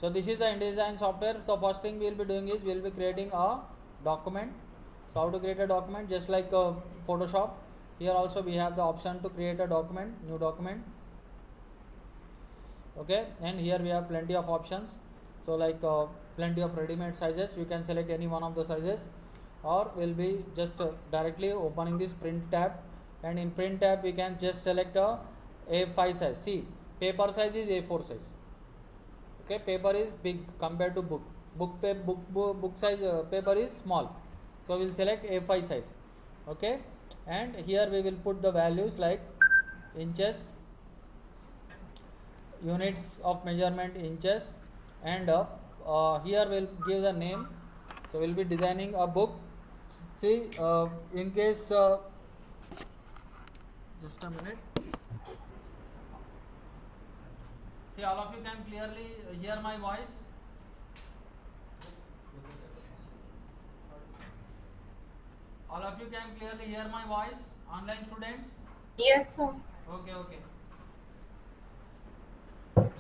So this is the InDesign software. So first thing we will be doing is we will be creating a document. So how to create a document? Just like Photoshop, here also we have the option to create a document, new document. Okay, and here we have plenty of options. So like plenty of ready-made sizes, you can select any one of the sizes, or we'll be just directly opening this print tab, and in print tab we can just select a A5 size. See, paper size is A4 size. Okay, paper is big compared to book. Book size paper is small, so we'll select A5 size. Okay, and here we will put the values like inches, units of measurement inches, and here we'll give the name. So we'll be designing a book. See, in case just a minute. See, all of you can clearly hear my voice. All of you can clearly hear my voice, online students. Yes, sir. Okay, okay.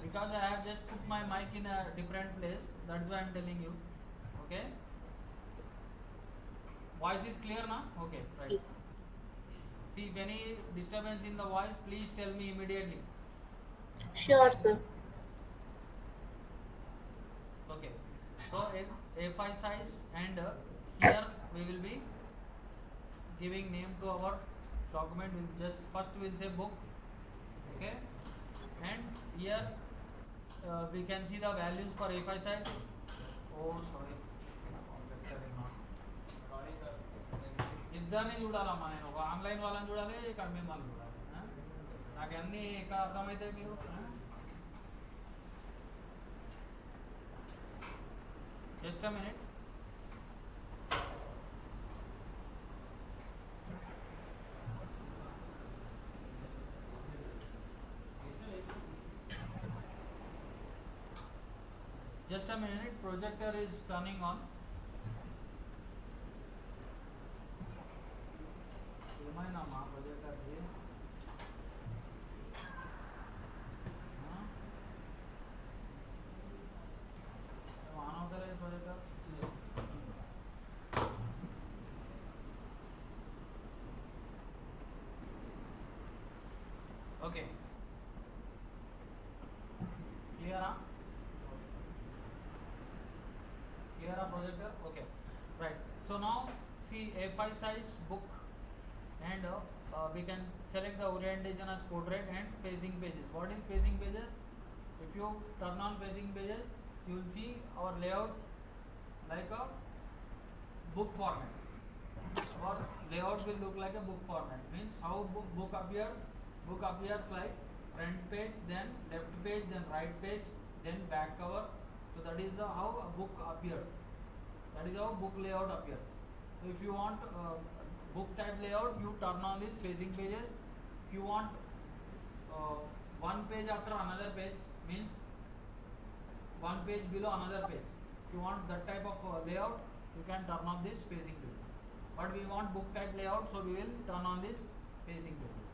Because I have just put my mic in a different place, that's why I'm telling you. Okay. Voice is clear now? Okay, right. See, if any disturbance in the voice, please tell me immediately. Sure, sir. Okay. So A5 size, and here we will be giving name to our document. We'll just first we'll say book. Okay. And here we can see the values for A5 size. Oh, sorry. ఇద్దరిని చూడాలమ్మా, నేను ఒక online వాళ్ళని చూడాలి, ఇక్కడ మిమ్మల్ని చూడాలి. నాకు అన్నీ ఎక్కడ అర్థమవుతాయి మీరు? Just a minute. Just a minute, projector is turning on. ఏమైందమ్మా ప్రొజెక్టర్కి? ఆన్ అవుతలేదు ప్రొజెక్టర్. ఓకే, క్లియరా? Clear projector? Okay, right. So now see, A5 size book, and we can select the orientation as portrait and facing pages. What is facing pages? If you turn on facing pages, you will see our layout like a book format. Our layout will look like a book format. Means how book appears? Book appears like front page, then left page, then right page, then back cover. So that is how a book appears. That is how book layout appears. So if you want book type layout, you turn on these facing pages. If you want one page after another page, means one page below another page. If you want that type of layout, you can turn on this facing pages. But we want book type layout, so we will turn on this facing pages.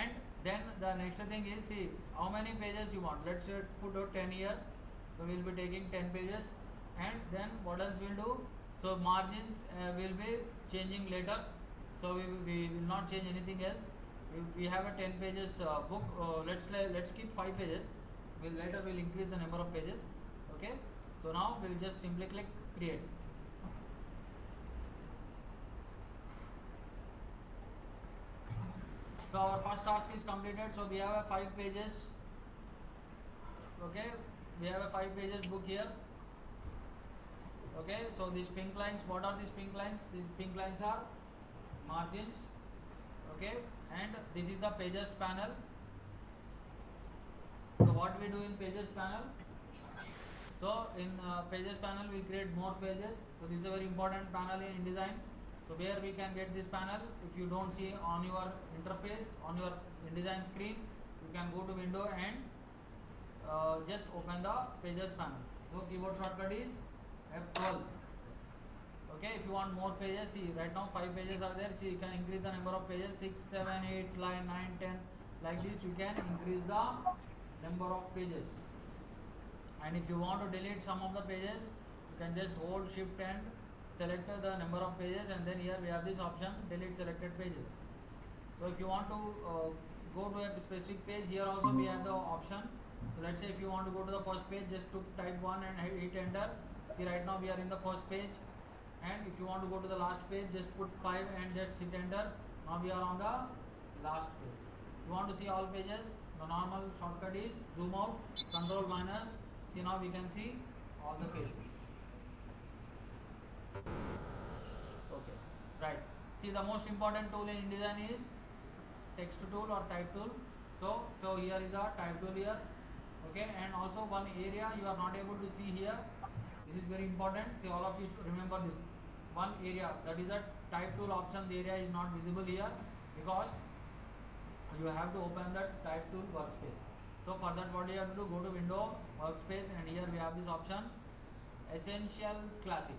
And then the next thing is, see how many pages you want. Let's put out 10 here. So we will be taking 10 pages. And then what else we'll do? So margins will be changing later. So we will not change anything else. We have a 10 pages book. Let's keep 5 pages. Later we'll increase the number of pages. Okay. So now we'll just simply click create. So our first task is completed. So we have a 5 pages. Okay, we have a 5 pages book here. Okay, so these pink lines, what are these pink lines? These pink lines are margins. Okay, and this is the pages panel. So what we do in pages panel? So in pages panel we create more pages. So this is a very important panel in InDesign. So where we can get this panel? If you don't see on your interface, on your InDesign screen, you can go to window and just open the pages panel. So keyboard shortcut is F12. Okay, if you want more pages, see right now 5 pages are there. See, you can increase the number of pages, 6, 7, 8, 9, 10, like this. You can increase the number of pages. And if you want to delete some of the pages, you can just hold shift and select the number of pages, and then here we have this option delete selected pages. So if you want to go to a specific page, here also we have the option. So let's say if you want to go to the first page, just to type 1 and hit enter. See, right now we are in the first page, and if you want to go to the last page, just put 5 and just hit enter. Now we are on the last page. You want to see all pages, the normal shortcut is zoom out, control minus. See, now we can see all the pages. Okay, right. See, the most important tool in InDesign is text tool or type tool. So here is the type tool here. Okay, and also one area you are not able to see here. This is very important. See, all of you should remember this. One area, that is a type tool options area, is not visible here because you have to open the type tool workspace. So for that, what you have to do, go to window, workspace, and here we have this option Essentials Classic.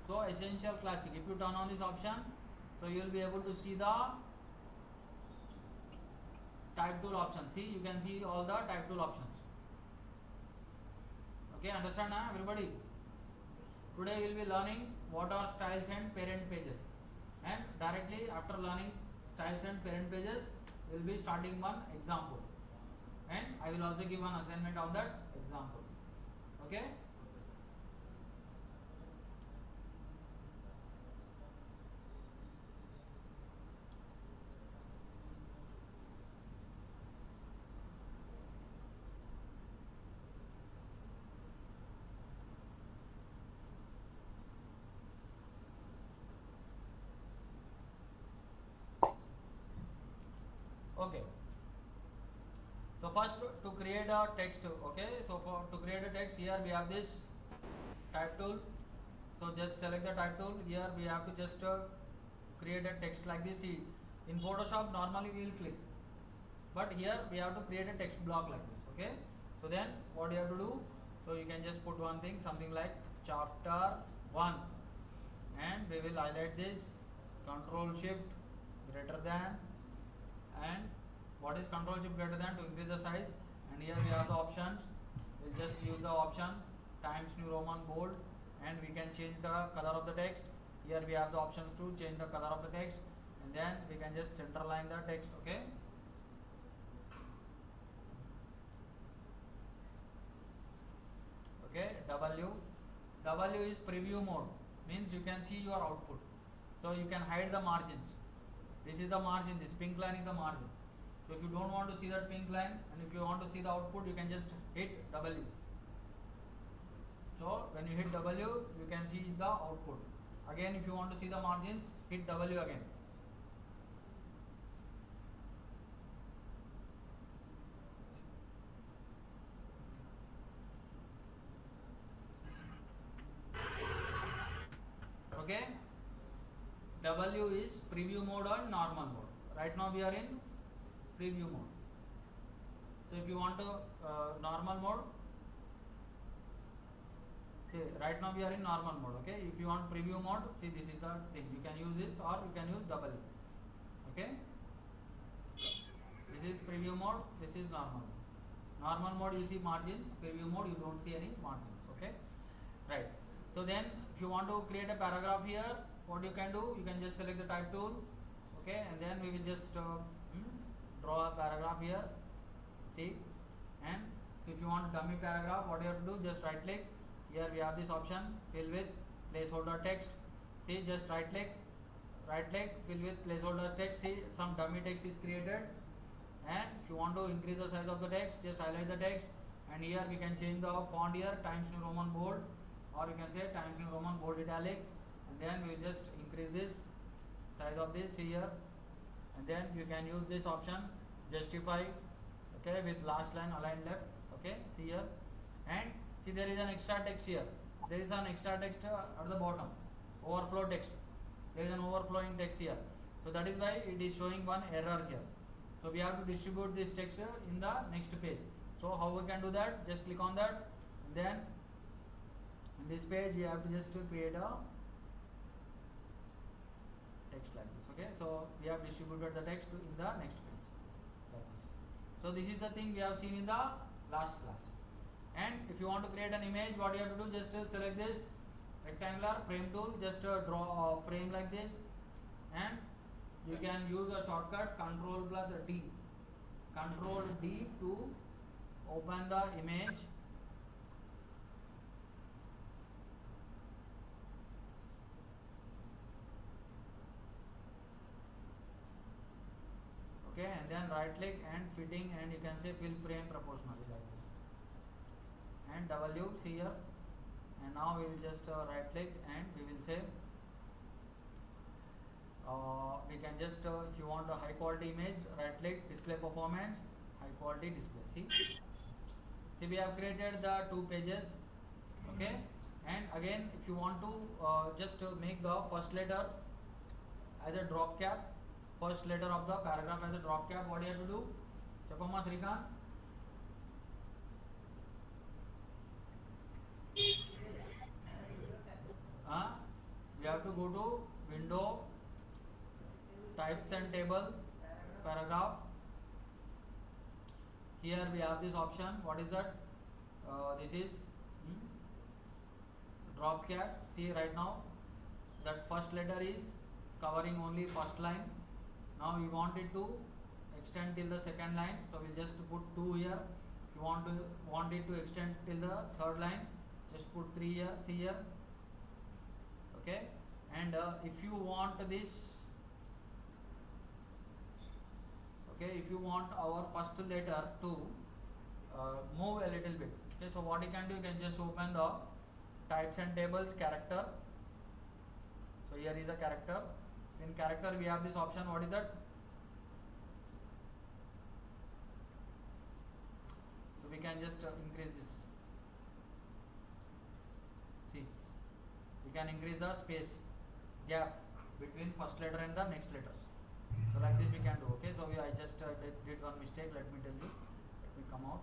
So Essential Classic, if you turn on this option, so you will be able to see the type tool option. See, you can see all the type tool options. Okay, understand now everybody? Today we will be learning what are styles and parent pages, and directly after learning styles and parent pages, we will be starting one example, and I will also give one assignment of that example. Okay. Okay. So first, to create a text, okay. So to create a text, here we have this type tool. So just select the type tool. Here we have to just create a text like this. See, in Photoshop normally we will click, but here we have to create a text block like this. Okay. So then what you have to do? So you can just put one thing, something like chapter 1, and we will highlight this. Control Shift greater than, and what is Control Shift greater than? To increase the size. And here we have the options. We'll just use the option Times New Roman bold, and we can change the color of the text. Here we have the options to change the color of the text, and then we can just centerline the text. Okay. Okay, W is preview mode, means you can see your output. So you can hide the margins. This is the margin, this pink line is the margin. So if you don't want to see that pink line, and if you want to see the output, you can just hit W. So when you hit W, you can see the output. Again, if you want to see the margins, hit W again. Okay. W is preview mode or normal mode. Right now we are in preview mode. So if you want to normal mode, see, right now we are in normal mode. Okay. If you want preview mode, see, this is the thing. You can use this or you can use W. Okay. This is preview mode. This is normal mode. Normal mode you see margins. Preview mode you don't see any margins. Okay. Right. So then, if you want to create a paragraph here, what you can do? You can just select the type tool. Okay, and then we will just draw a paragraph here. See, and so if you want dummy paragraph, what you have to do? Just right click. Here we have this option, fill with placeholder text. See, just right click, fill with placeholder text. See, some dummy text is created. And if you want to increase the size of the text, just highlight the text. And here we can change the font here, Times New Roman bold, or you can say Times New Roman bold italic. And then we will just increase this size of this here. And then you can use this option, justify. Okay, with last line aligned left. Okay, see here. And see, there is an extra text here. There is an extra text at the bottom, overflow text. There is an overflowing text here. So that is why it is showing one error here. So we have to distribute this text in the next page. So how we can do that? Just click on that, and then in this page we have to just create a text like this. Okay, so we have distributed the text in the next page like this. So this is the thing we have seen in the last class. And if you want to create an image, what you have to do, just select this rectangular frame tool, just draw a frame like this, and you can use a shortcut Control plus D. Control D to open the image. Okay, and then right click and fitting, and you can say fill frame proportionally like this, and double loops here. And now we will just right click and we will say we can just if you want a high quality image, right click, display performance, high quality display. See we have created the two pages. Okay, and again if you want to just make the first letter as a drop cap, first letter of the paragraph as a drop cap, what do you have to do? Chapama Srikant. We have to go to window, types and tables, paragraph. Here we have this option. What is that? This is drop cap. See right now that first letter is covering only first line. Now we want it to extend till the second line, so we'll just put 2 here. If you want it to extend till the third line, just put 3 here. See here. Okay, and if you want this, okay, if you want our first letter to move a little bit, okay, so what you can do, you can just open the types and tables, character. So here is a character. In character we have this option. What is that? So we can just increase this. See, we can increase the space gap between first letter and the next letters. So like this we can do. Okay, so I just did one mistake. Let me tell you. Let me come out.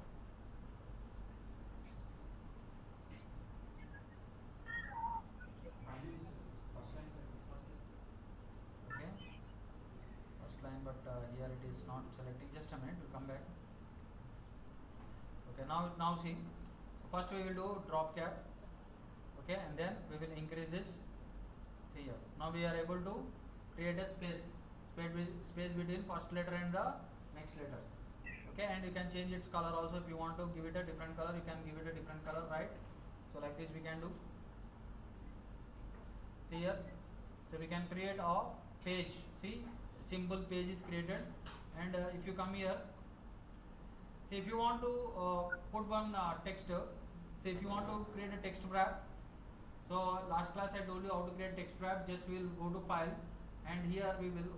Okay, first line, but here it is not selecting. Just a minute, we'll come back. Okay, now see. First we will do drop cap. Okay, and then we will increase this. See here. Now we are able to create a space between first letter and the next letters. Okay, and you can change its color also. If you want to give it a different color, you can give it a different color, right? So like this we can do. See here. So we can create a page. See, simple page is created, and if you come here, see if you want to put one text. See if you want to create a text wrap. So last class I told you how to create text wrap. Just we will go to file, and here we will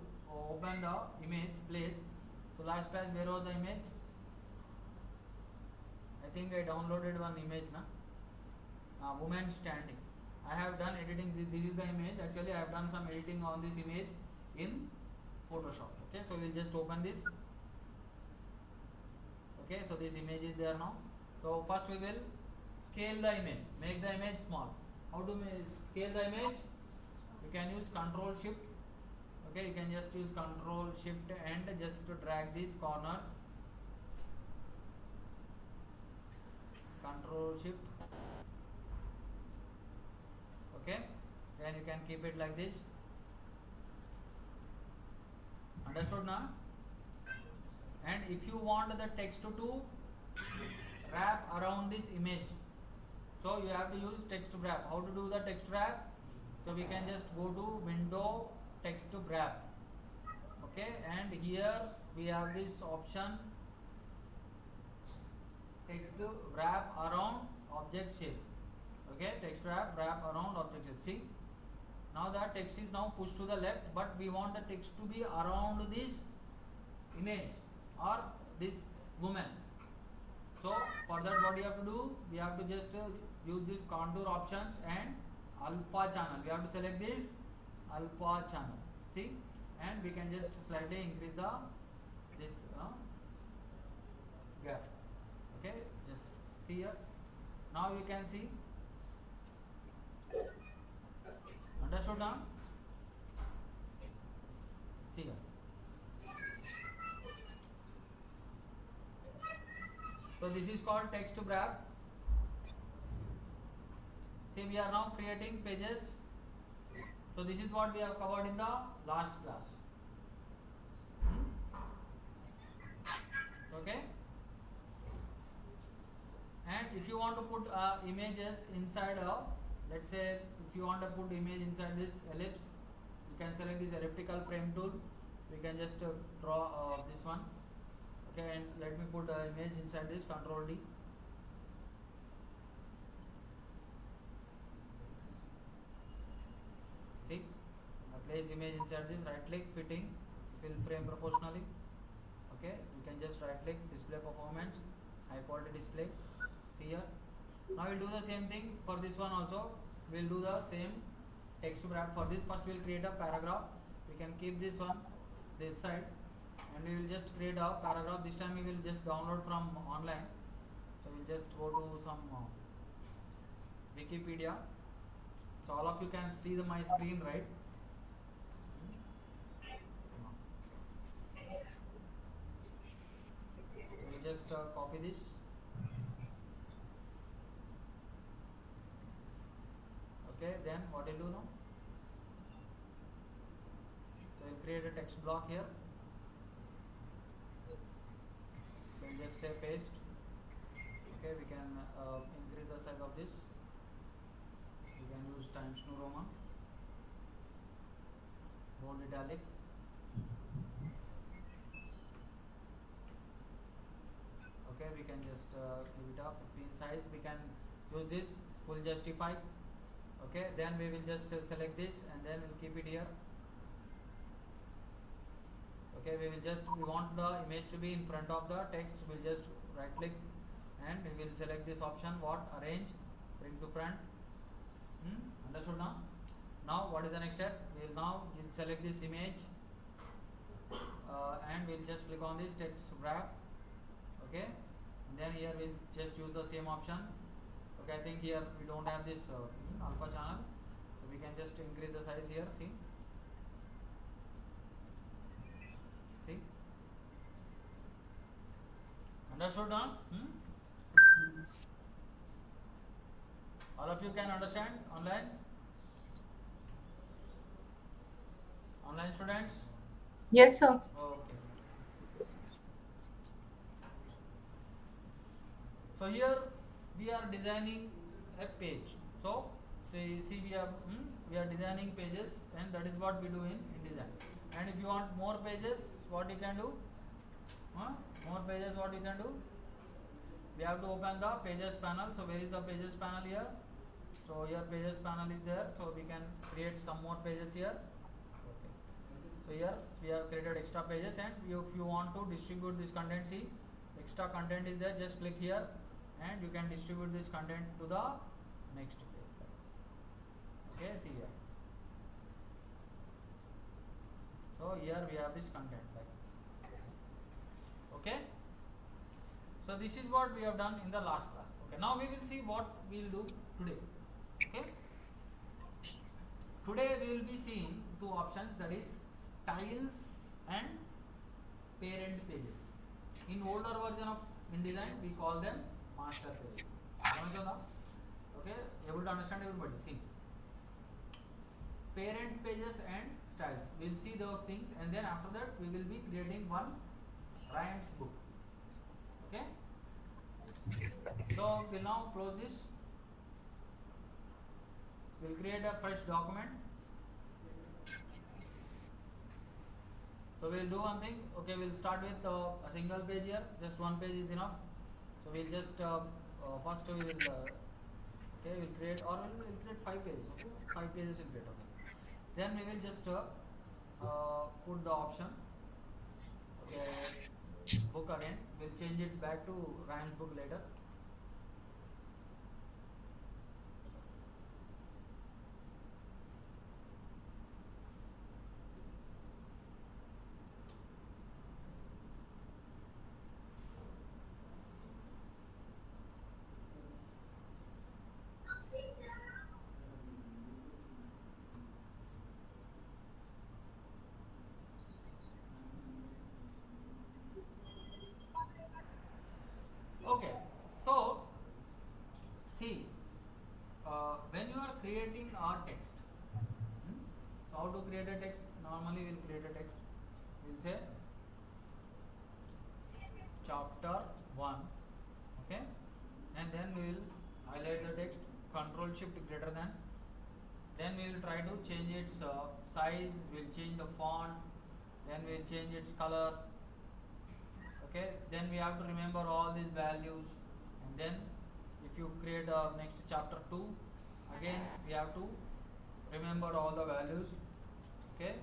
open the image place. So last class where was the image? I think I downloaded one image, na? Woman standing. I have done editing. This is the image. Actually I have done some editing on this image in Photoshop. Okay, so we will just open this. Okay, so this image is there now. So first we will scale the image, make the image small. How to scale the image? You can use Control Shift. Okay, you can just use Control Shift and just to drag these corners. Control Shift. Okay, then you can keep it like this. Understood now? And if you want the text to wrap around this image, so you have to use text wrap. How to do the text wrap? So we can just go to window, text wrap. Okay, and here we have this option, text wrap around object shape. Okay, text wrap around object shape. See, now the text is now pushed to the left, but we want the text to be around this image or this woman. So for that what you have to do, we have to just use this contour options and alpha channel. We have to select this alpha channel. See, and we can just slightly increase this gap. Okay, just see here. Now you can see. Understood now? See here. So this is called text wrap. See, we are now creating pages. So this is what we have covered in the last class. Okay. And if you want to put images inside let's say if you want to put image inside this ellipse, you can select this elliptical frame tool. We can just draw this one. Okay, and let me put image inside this, Control D. See, I placed image inside this, right click, fitting, fill frame proportionally. Okay, you can just right click, display performance, high quality display. See here. Now we'll do the same thing for this one also. We'll do the same text wrap. For this, first we'll create a paragraph. We can keep this one this side, and we will just create a paragraph. This time we will just download from online. So we'll just go to some Wikipedia. So all of you can see my screen, right? We'll just copy this. Okay, then what we'll do now? So we'll create a text block here. We'll just say paste. Okay, we can increase the size of this. We can use Times New Roman, bold italic. Okay, we can just give it up. Pin size, we can use this full justify. Okay, then we will just select this and then we'll keep it here. Okay, we want the image to be in front of the text. We'll just right click and we will select this option, what, arrange, bring to front. Understood now? Now what is the next step? We'll select this image and we'll just click on this text wrap. Okay, and then here we'll just use the same option. Okay, I think here we don't have this alpha channel, so we can just increase the size here. See, understood now? All of you can understand online students? Yes, sir. Okay. So here we are designing a page. So see we are designing pages, and that is what we do in InDesign. And if you want more pages, what you can do? More pages, what you can do? We have to open the pages panel. So where is the pages panel here? So here pages panel is there. So we can create some more pages here. Okay. So here we have created extra pages, and if you want to distribute this content, see extra content is there. Just click here, and you can distribute this content to the next page. Okay, see here. So here we have this content. Okay. So this is what we have done in the last class. Okay. Now we will see what we will do today. Okay. Today we will be seeing two options, that is styles and parent pages. In older version of InDesign we call them master pages. Okay, able to understand everybody? See, parent pages and styles. We will see those things, and then after that we will be creating one rhymes book. Okay. So we'll now close this. We'll create a fresh document. So we'll do one thing. Okay, we'll start with a single page here. Just one page is enough. So we'll just first we will okay, we'll create, or we'll create 5 pages. Okay, 5 pages will create. Okay. Then we will just put the option. Okay, book again. We'll change it back to rhymes book later. Okay, creating a text. So how to create a text? Normally we'll create a text. We'll say chapter 1, okay, and then we will highlight the text, control shift greater than, then we will try to change its size, we'll change the font, then we'll change its color, okay, then we have to remember all these values, and then if you create a next chapter 2, again we have to remember all the values, okay,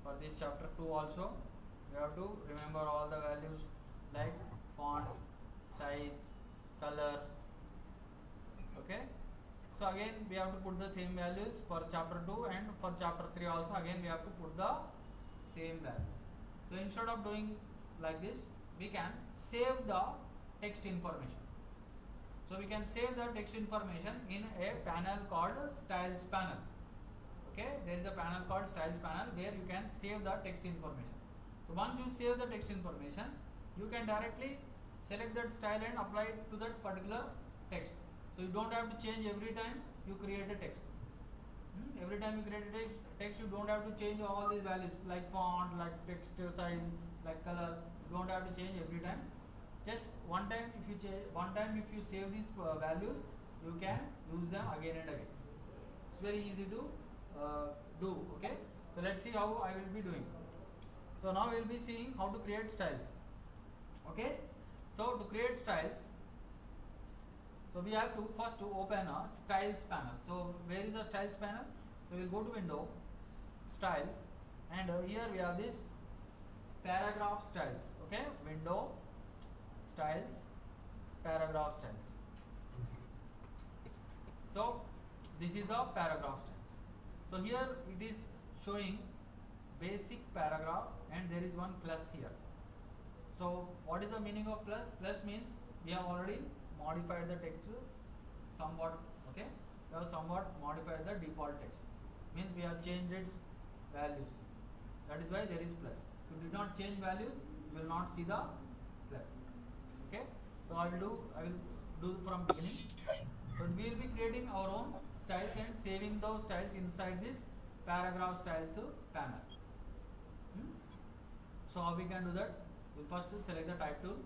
for this chapter 2 also we have to remember all the values like font, size, color, okay. So again we have to put the same values for chapter 2, and for chapter 3 also again we have to put the same value. So instead of doing like this, we can save the text information. So we can save the text information in a panel called styles panel. Okay, there is a panel called styles panel where you can save the text information. So once you save the text information, you can directly select that style and apply it to that particular text. So you don't have to change every time you create a text. Every time you create a text, you don't have to change all these values like font, like text size, like color. You don't have to change every time. Just one time if you save these values, you can use them again and again. It's very easy to do. Okay. So let's see how I will be doing. So now we will be seeing how to create styles. Okay. So to create styles, so we have to first to open a styles panel. So where is the styles panel? So we will go to window, styles, and here we have this paragraph styles. Okay, window, styles, paragraph styles. So this is the paragraph styles. So here it is showing basic paragraph, and there is one plus here. So what is the meaning of plus? Plus means we have already modified the text somewhat. Okay, we have somewhat modified the default text. Means we have changed its values. That is why there is plus. If you did not change values, you will not see the plus. Okay. So I will do from beginning. So we will be creating our own styles and saving those styles inside this paragraph styles panel. So how we can do that? We first select the type tool.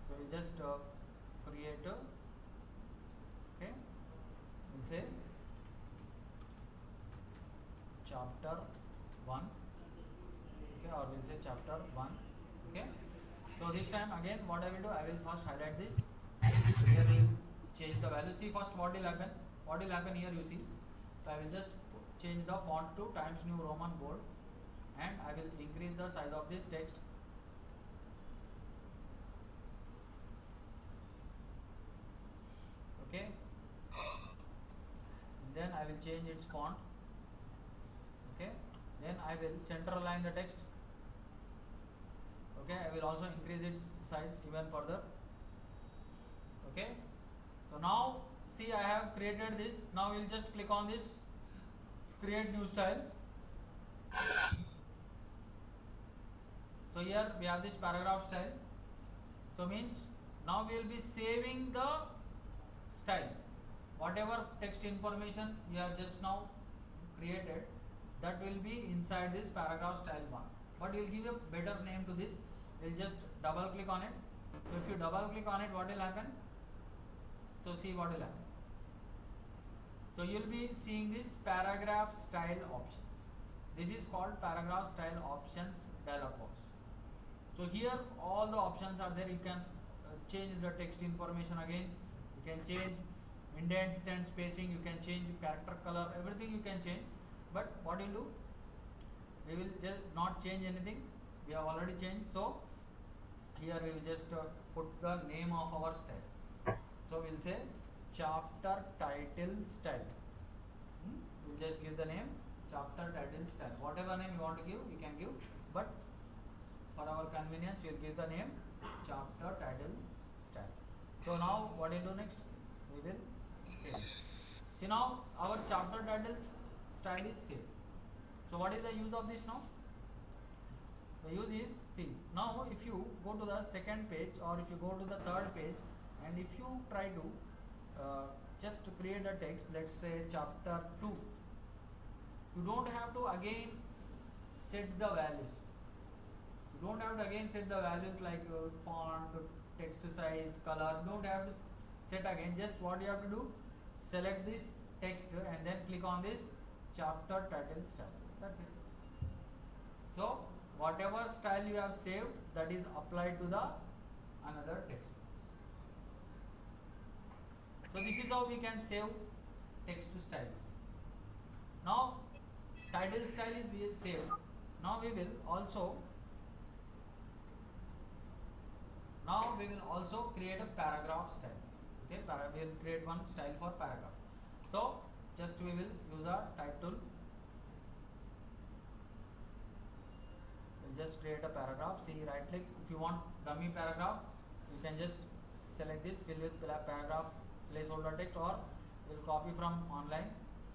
So we just create a, okay, we'll say chapter 1, okay, or we'll say chapter 1, okay. So this time again what I will do, I will first highlight this, here we will change the value. See first what will happen here, you see. So I will just change the font to Times New Roman bold, and I will increase the size of this text. Okay, then I will change its font. Okay, then I will center align the text. Okay, I will also increase its size even further. Okay, so now see I have created this. Now we will just click on this create new style. So here we have this paragraph style. So means now we will be saving the style. Whatever text information we have just now created, that will be inside this paragraph style 1. But we will give a better name to this. We will just double click on it. So if you double click on it, what will happen? So see what will happen. So you will be seeing this paragraph style options. This is called paragraph style options dialog box. So here all the options are there. You can change the text information again. You can change indents and spacing. You can change character color. Everything you can change. But what you do? We will just not change anything. We have already changed. So here we will just put the name of our style. So we will say chapter title style. We will just give the name chapter title style. Whatever name you want to give, you can give. But for our convenience, we will give the name chapter title style. So now what we do next? We will save. See now our chapter titles style is saved. So what is the use of this now? The use is, see now if you go to the second page or if you go to the third page, and if you try to just create a text, let's say chapter 2. You don't have to again set the values. You don't have to again set the values like font, text size, color. You don't have to set again. Just what you have to do, select this text and then click on this chapter title style. That's it. So whatever style you have saved, that is applied to the another text. So this is how we can save text styles. Now title style is saved. Now we will also create a paragraph style. Okay, we will create one style for paragraph. So just we will use our type tool. We'll just create a paragraph. See, right click. If you want dummy paragraph, you can just select this, fill with paragraph placeholder text, or we'll copy from online.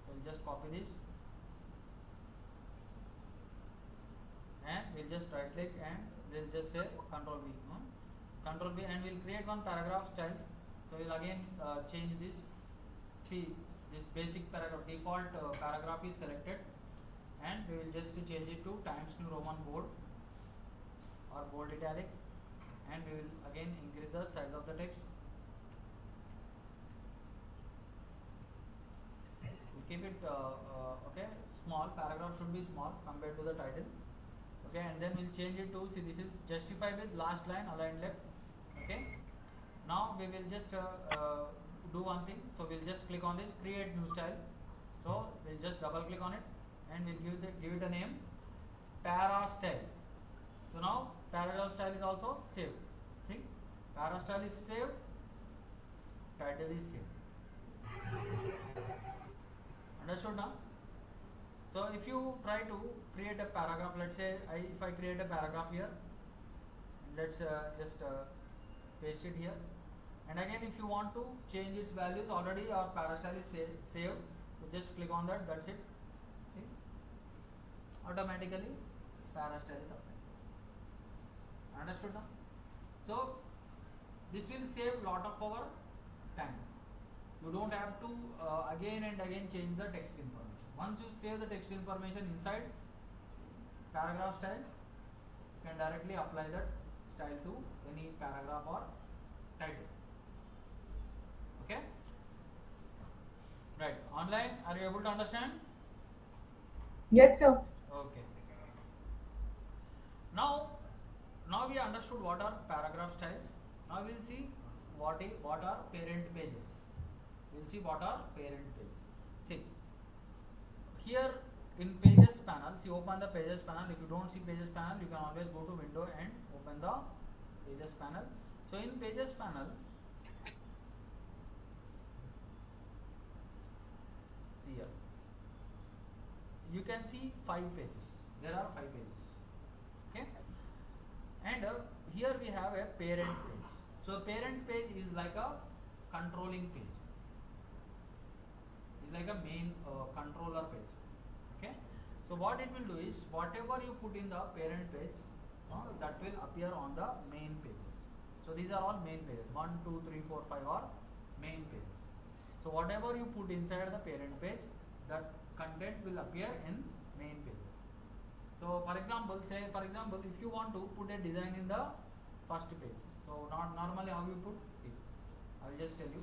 We'll just copy this and we'll just right click and we'll just say Control V. Control V, and we'll create one paragraph styles. So we'll again change this. See, this basic paragraph default paragraph is selected, and we will just change it to Times New Roman bold or bold italic, and we will again increase the size of the text. We'll keep it okay, small. Paragraph should be small compared to the title. Okay, and then we'll change it to, see, this is justify with last line aligned left. Okay, now we will just do one thing. So we'll just click on this create new style. So we'll just double click on it and we'll give it a name para style. So now paragraph style is also saved. See, para style is saved, title is saved. Understood now? So if you try to create a paragraph, let's say if I create a paragraph here, let's just paste it here, and again if you want to change its values, already our para style is saved. You just click on that, that's it. See, automatically para style is applied. Understood now? So this will save lot of our time. You don't have to again and again change the text information. Once you save the text information inside paragraph styles, you can directly apply that style to any paragraph or title. Okay? Right. Online, are you able to understand? Yes, sir. Okay. Now we understood what are paragraph styles. Now we'll see what are parent pages. We'll see what are parent pages. See, here in pages panel, see, open the pages panel. If you don't see pages panel, you can always go to window and open the pages panel. So in pages panel, see here, you can see 5 pages. There are 5 pages. Okay, and here we have a parent page. So parent page is like a controlling page. It's like a main controller page. Okay, so what it will do is, whatever you put in the parent page, that will appear on the main pages. So these are all main pages. 1, 2, 3, 4, 5 are main pages. So whatever you put inside the parent page, that content will appear in main pages. So for example, if you want to put a design in the first page, so not normally how you put, see, I will just tell you.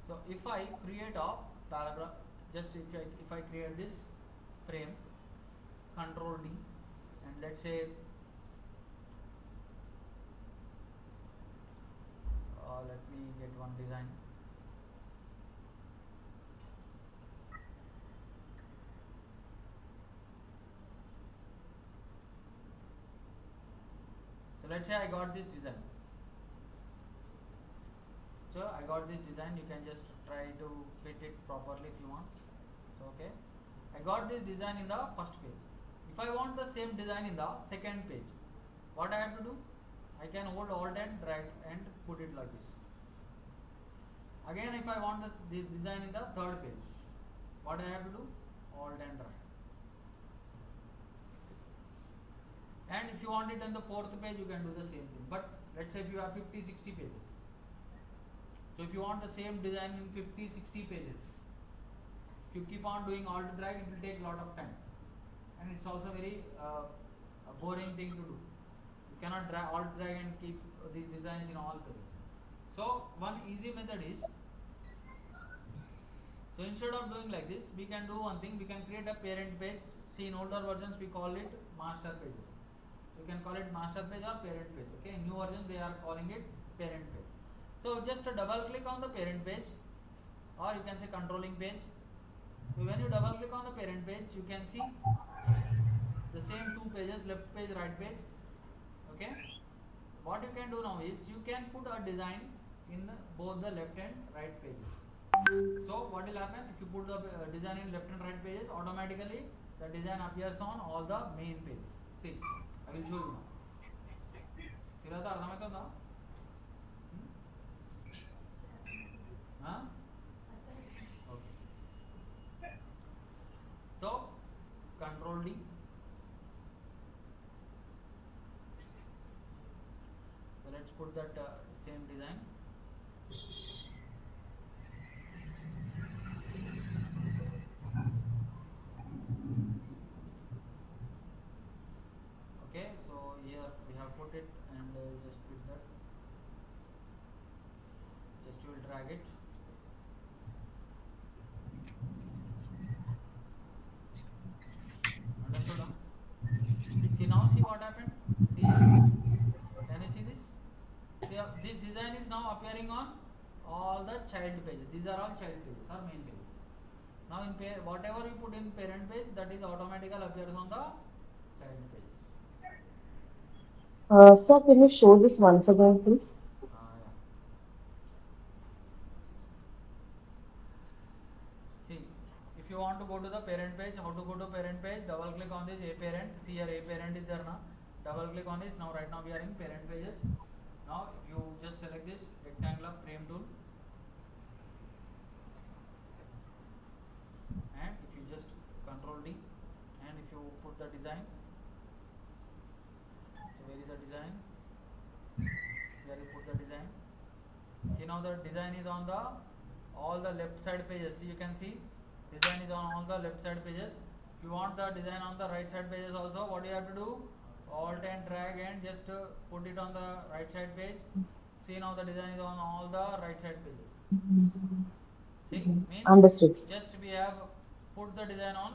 So if I create a paragraph, just if I create this frame, Control D, and let's say let me get one design. So let's say I got this design. So I got this design, you can just try to fit it properly if you want. So okay, I got this design in the first page. If I want the same design in the second page, what I have to do? I can hold Alt and drag and put it like this. Again, if I want this design in the third page, what I have to do? Alt and drag. And if you want it on the fourth page, you can do the same thing. But let's say if you have 50-60 pages, So if you want the same design in 50, 60 pages, if you keep on doing alt drag, it will take a lot of time, and it's also very a boring thing to do. You cannot alt drag and keep these designs in all pages. So one easy method is, so instead of doing like this, we can do one thing. We can create a parent page. See, in older versions we call it master pages. You can call it master page or parent page. Okay, in new version they are calling it parent page. So just double click on the parent page, or you can say controlling page. So when you double click on the parent page, you can see the same two pages, left page, right page. Okay, what you can do now is you can put a design in both the left and right pages. So what will happen if you put the design in left and right pages? Automatically the design appears on all the main pages. See, I will show you now. Sirata అర్థమవుతుందా? Huh? Okay. So control D. So let's put that same design. Okay, so here we have put it, and just put that. Just you will drag it. Understood? Huh? See, now see what happened. See here. Can you see this? See, this design is now appearing on all the child pages. These are all child pages or main pages. Now in whatever you put in parent page, that is automatically appears on the child page. Sir, can you show this once again, please? Yeah. See, if you want to go to the parent page, how to go to parent page? Double click on this a parent. See here, a parent is there now. Double click on this. Now right now we are in parent pages. Now if you just select this rectangular frame tool, and if you just control D, and if you put the design, so where is the design? Here you put the design. See, now the design is on the all the left side pages. See, you can see design is on all the left side pages. If you want the design on the right side pages also, what you have to do? Alt and drag and just put it on the right side page. See, now the design is on all the right side pages. See, means Understood. just we have put the design on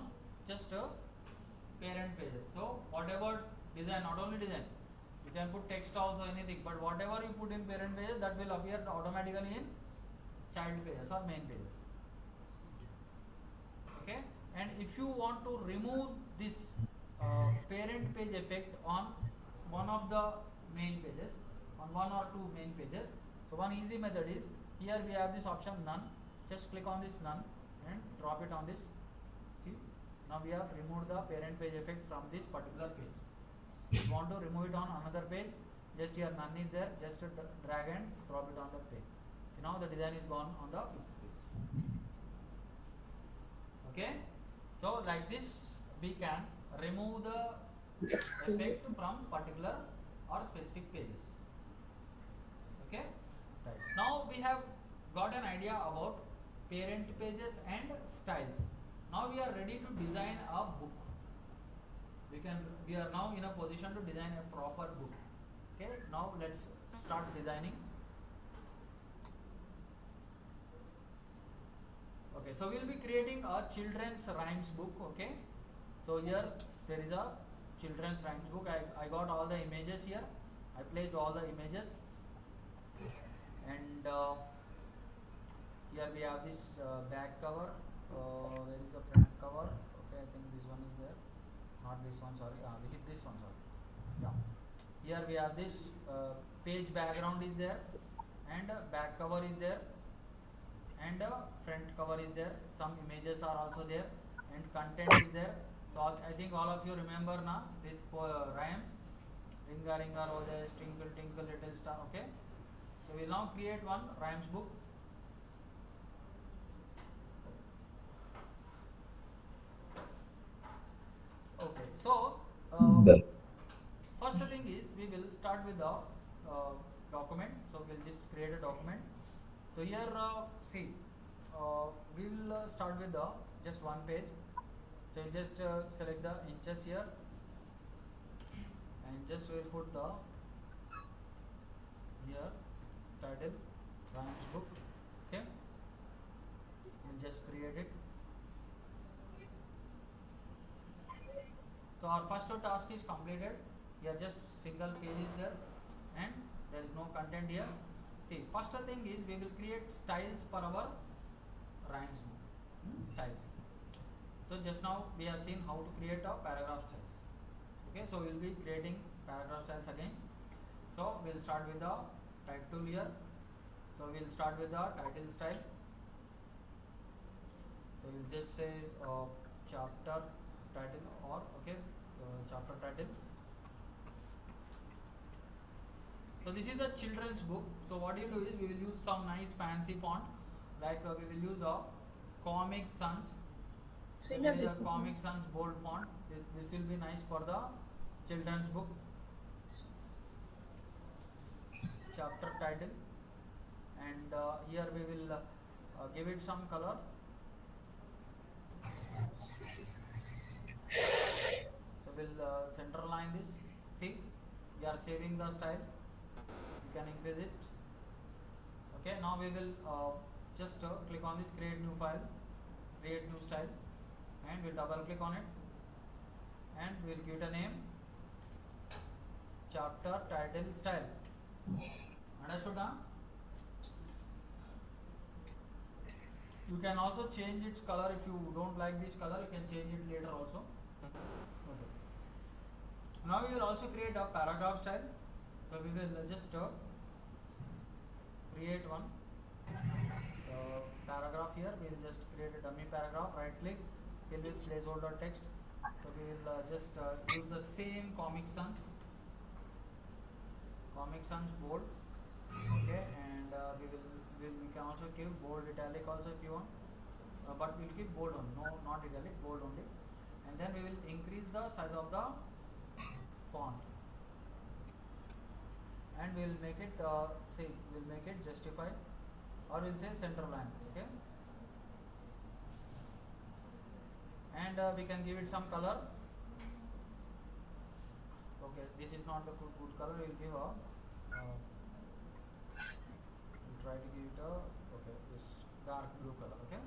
just parent pages. So whatever design, not only design, you can put text also, anything, but whatever you put in parent pages, that will appear automatically in child pages or main pages. Okay, and if you want to remove this parent page effect on one of the main pages, on one or two main pages, so one easy method is, here we have this option none. Just click on this none and drop it on this. See, now we have removed the parent page effect from this particular page. If you want to remove it on another page, just here none is there, just drag and drop it on the page. See, now the design is gone on the fifth page. Okay, so like this we can remove the effect from particular or specific pages. Okay, right. Now we have got an idea about parent pages and styles. Now we are ready to design a book. We are now in a position to design a proper book. Okay, now let's start designing. Okay, so we'll be creating a children's rhymes book. Okay, so here there is a children's rhymes book. I got all the images here. I placed all the images, and here we have this back cover. Where is the front cover? Okay, I think this one is there. Not this one, sorry. This one, sorry. Yeah. Here we have this page background is there, and back cover is there, and front cover is there. Some images are also there, and content is there. So I think all of you remember now this rhymes. Ringa ringa roses, twinkle twinkle little star. Okay. So we will now create one rhymes book. Okay. So first thing is we will start with the document. So we'll just create a document. So here, see, we will start with the just one page. So you just select the inches here, and just will put the here title rhymes book. Okay, we'll just create it. So our first task is completed. Here just single page is there, and there is no content here. See, first thing is we will create styles for our rhymes book. Styles. So just now we have seen how to create a paragraph styles. Okay, so we will be creating paragraph styles again. So we'll start with the type tool here. So we'll start with the title style. So we'll just say chapter title, or okay, chapter title. So this is a children's book. So what you do is we will use some nice fancy font, like we will use a Comic Sans. So This you have is a to Comic Sans bold font. This will be nice for the children's book. Chapter title, and here we will give it some color. So we'll center line this. See, we are saving the style. You can increase it. Okay, now we will just click on this create new file, create new style, and we'll double click on it, and we'll give it a name, chapter title style. Understood? Huh? You can also change its color. If you don't like this color, you can change it later also. Okay. Now we will also create a paragraph style. So we will just create one paragraph here. We will just create a dummy paragraph. Right click, fill with placeholder text. So we will just use the same Comic Sans bold. Okay, and we can also give bold italic also if you want, but we'll keep bold only, no, not italic, bold only. And then we will increase the size of the font, and we'll make it we'll make it justified, or we'll say center line. Okay, and we can give it some color. Okay, this is not the good color. We'll give a we'll try to give it a this dark blue color. Okay,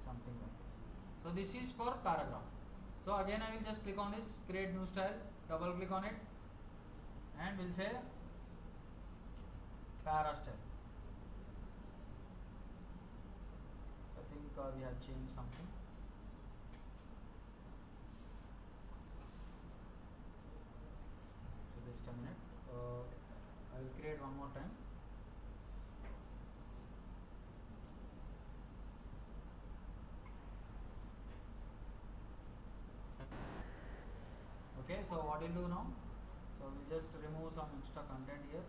something like this. So this is for paragraph. So again I will just click on this create new style, double click on it, and we'll say para style. I think we have changed something. So just a minute. I will create one more time. Okay, so what we'll do now? So we'll just remove some extra content here.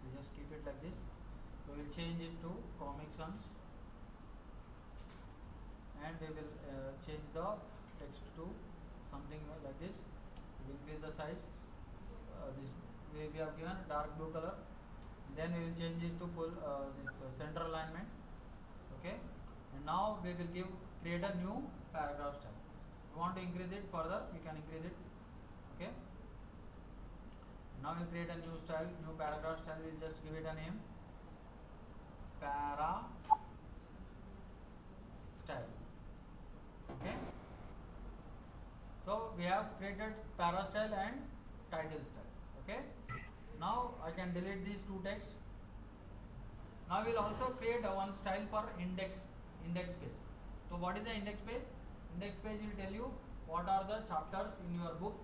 So just keep it like this. So we'll change it to Comic Sans, and we will change the text to something like this. We'll increase the size. This we have given dark blue color. Then we will change it to full this center alignment. Okay, and now we will create a new paragraph style. If you want to increase it further, we can increase it. Okay, now we'll create a new style, new paragraph style. We'll just give it a name, para style. Okay, so we have created para style and title style. Okay, now I can delete these two texts. Now we'll also create one style for index page. So what is the index page? Index page will tell you what are the chapters in your book,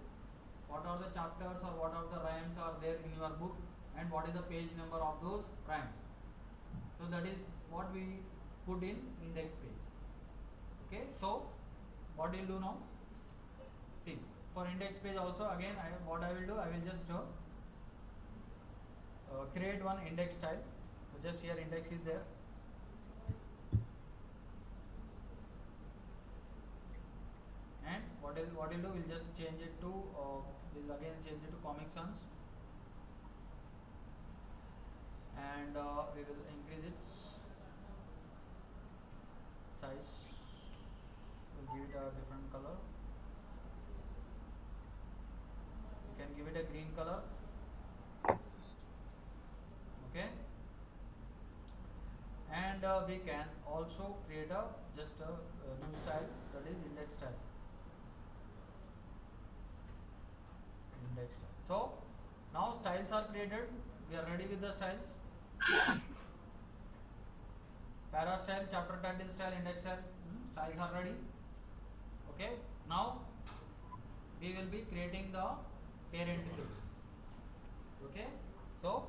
what are the chapters or what are the rhymes are there in your book, and what is the page number of those rhymes. So that is what we put in index page. Okay, so what we will do now? See, for index page also again what I will do, I will just create one index style. So just here index is there. And what we'll do, we'll just change it to we'll again change it to Comic Sans, and we will increase its size. We'll give it a different color. You can give it a green color. Okay, and we can also create a just a new style, that is index style. Index style. So now styles are created. We are ready with the styles. Para style, chapter title style, index style, styles are ready. Okay, now we will be creating the parent pages. Okay, so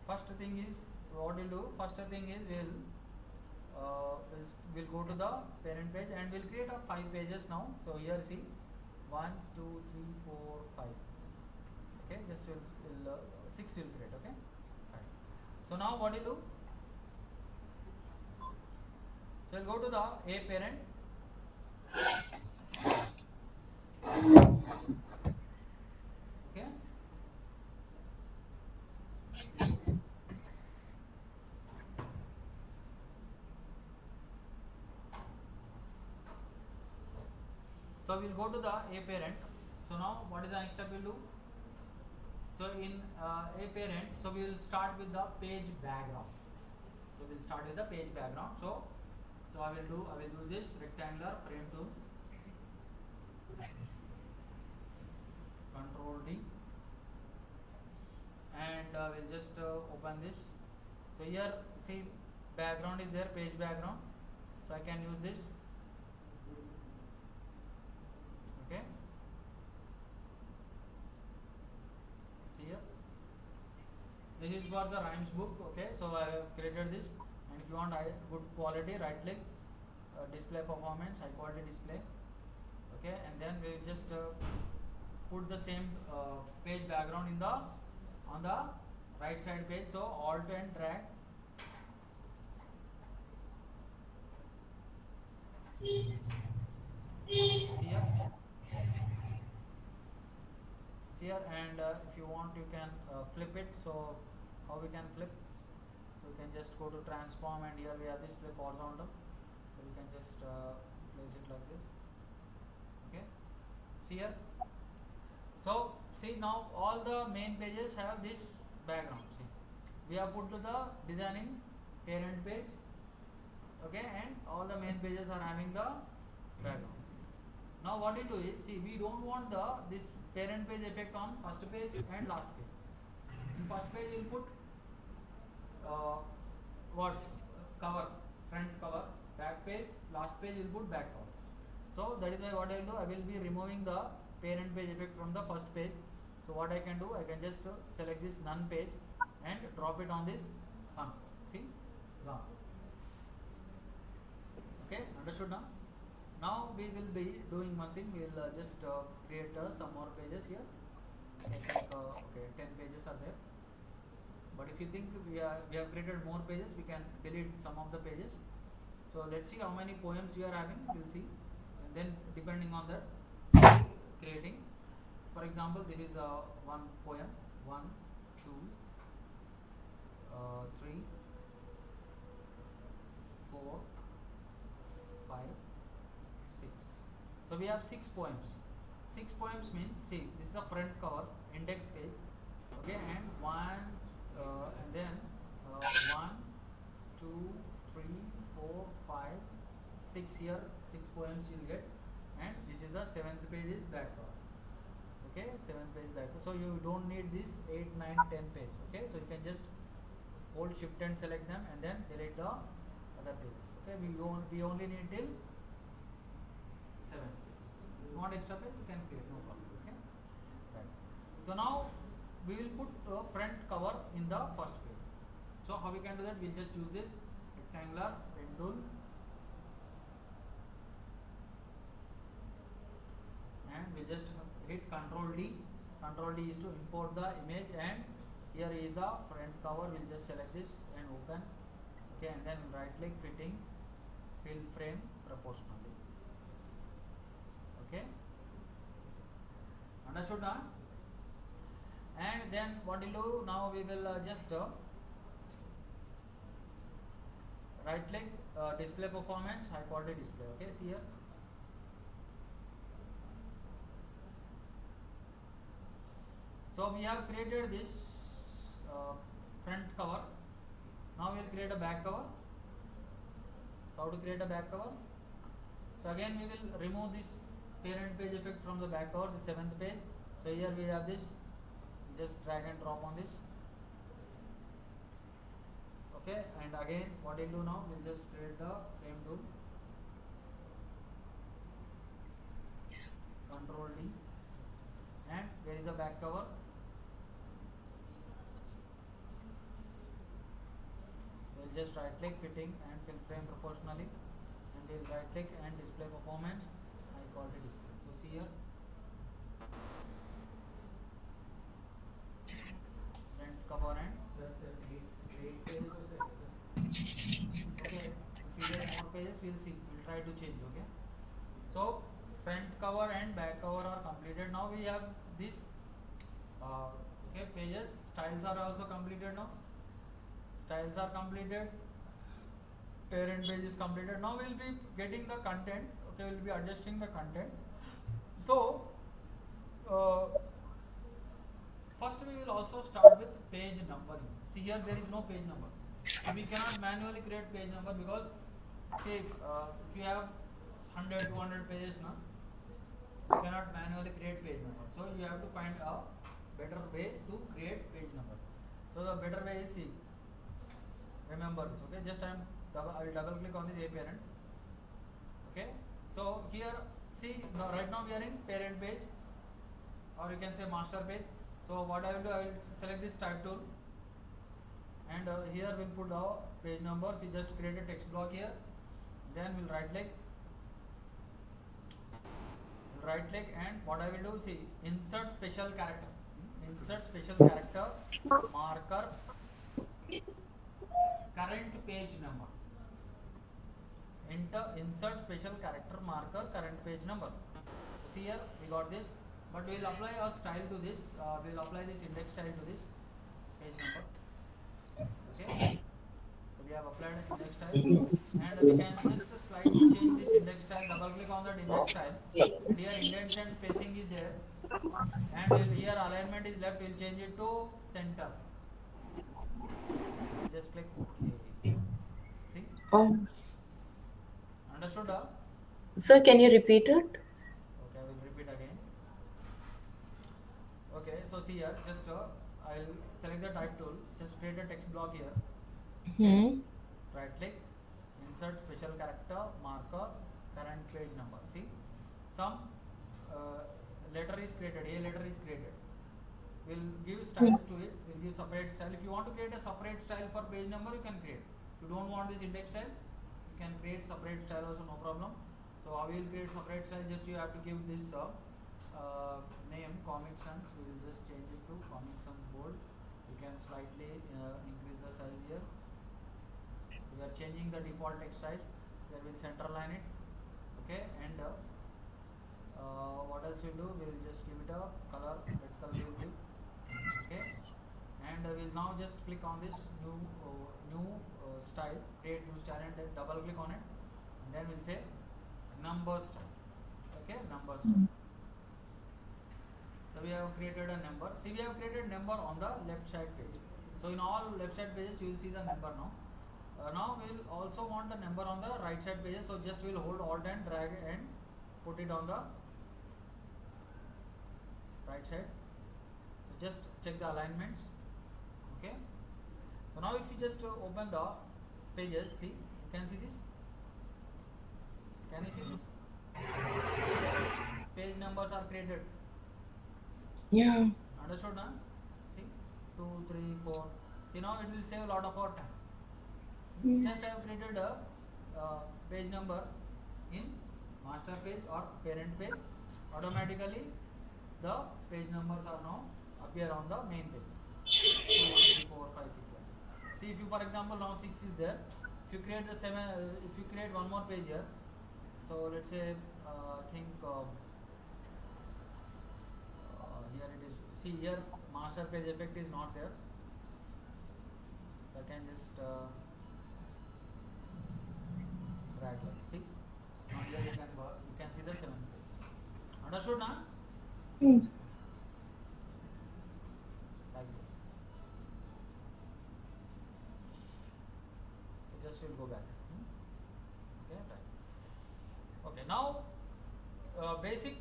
first thing is what we'll do. First thing is we'll go to the parent page and we'll create a 5 pages now. So here see 1, 2, 3, 4, 5. Okay, just we'll 6 will create. Okay, right. So now what we'll do. So we'll go to the A parent. Okay. So we'll go to the A parent. So now what is the next step we'll do? So in A parent, so we will start with the page background. So we'll start with the page background. So I will use this rectangular frame tool. Control D, and we'll just open this. So here see background is there, page background. So I can use this. Okay. See here. This is for the rhymes book. Okay. So I have created this, and if you want good quality, right click, display performance, high quality display. Okay, and then we will just put the same page background in the on the right side page. So alt and drag. Here. Here, and if you want you can flip it. So how we can flip? So you can just go to transform, and here we have display horizontal. So you can just place it like this. Okay. See here. So see now all the main pages have this background. See, we have put to the designing parent page. Okay, and all the main pages are having the background. Now what we do is, see, we don't want this parent page effect on first page and last page. In first page we'll put what cover, front cover, back page, last page we'll put back cover. So that is why what I will do, I will be removing the parent page effect from the first page. So what I can do, I can just select this none page and drop it on this thumb. See, gone. Okay, understood now? Now we will be doing one thing. We will just create some more pages here. I think okay, 10 pages are there. But if you think we have created more pages, we can delete some of the pages. So let's see how many poems we are having. We'll see, and then depending on that, creating. For example, this is one poem. 1, 2, 3, 4, 5, 6. So we have 6 poems. 6 poems means, see, this is a front cover, index page. Okay, and and then 1, 2, 3, 4, 5, 6 here. 6 poems you'll get, and this is the 7th page is back cover. Okay, 7th page back cover. So you don't need this 8, 9, 10 page. Okay, so you can just hold shift and select them, and then delete the other pages. Okay, we only need till 7. If you want extra page, you can create, no problem. Okay, right. So now we will put front cover in the first page. So how we can do that? We'll just use this rectangular pen tool, and we just hit Control D. Control D is to import the image, and here is the front cover. We'll just select this and open. Okay, and then right click, fitting, fill frame proportionally. Okay, understood now? And then what we'll do now, we will just right click, display performance, high quality display. Okay, see here. So we have created this front cover. Now we will create a back cover. So how to create a back cover? So again we will remove this parent page effect from the back cover, the 7th page. So here we have this, just drag and drop on this. Okay, and again what we'll do now, we'll just create the frame tool, Control D, and where is the back cover? We'll just right click, fitting and fill frame proportionally, and we'll right click and display performance, high quality display. So see here, front cover and okay, if we get more pages we'll see, we'll try to change. Okay, so front cover and back cover are completed. Now we have this okay, pages, styles are also completed. Now styles are completed, parent page is completed. Now we'll be getting the content. Okay, we'll be adjusting the content. So first we will also start with page numbering. See here, there is no page number. So we cannot manually create page number because see if you have 100 200 pages now, you cannot manually create page number. So you have to find a better way to create page numbers. So the better way is, see, remember this. Okay, just I will double click on this A parent. Okay, so here see, right now we are in parent page, or you can say master page. So what I will do, I will select this type tool, and here we'll put our page number. See, just create a text block here, then we'll right click, and what I will do, see, insert special character, marker current page number. Insert special character marker current page number. See here, we got this, but we will apply a style to this. We will apply this index style to this page number. Okay, so we have applied index style, and we can just slightly change this index style. Double click on that index style, and here indents and spacing is there, and here alignment is left. We'll change it to center. Just click OK. See, Oh, understood? sir, can you repeat it? Okay, I will repeat again. Okay, so see here, just I'll select the type tool, just create a text block here. Hmm. Right click, insert special character marker current page number. See, some letter is created, a letter is created. We'll give styles to it, we'll give separate style. If you want to create a separate style for page number, you can create. If you don't want this index style, you can create separate style also, no problem. So how we will create separate style, just you have to give this name Comic Sans. We will just change it to Comic Sans bold. You can slightly increase the size here. We are changing the default text size. Then we'll center line it. Okay, and what else we'll do? We will just give it a color. Red color we will give. Okay, and we'll now just click on this new style, create new style, and then double click on it, and then we'll say number style. Okay, number style. So we have created a number. See, we have created number on the left side page. So in all left side pages you will see the number now. Now we will also want the number on the right side pages. So just we will hold Alt and drag and put it on the right side. So just check the alignments. Okay, so now if you just open the pages, see, you can see this. Can you see this? Page numbers are created. Yeah. Understood now? See, 2, 3, 4. See, now it will save a lot of our time. Just I have created a page number in master page or parent page. Automatically the page numbers are now appear on the main pages. 2, 3, 4, 5, 6. See, if you, for example, now 6 is there. If you create the 7, if you create one more page here. So let's say think here it is. See here, master page effect is not there. I can just drag like see. Now here you can see the 7th page. Understood now? Hmm. Like this. So just will go back. Okay, right. Okay, now basic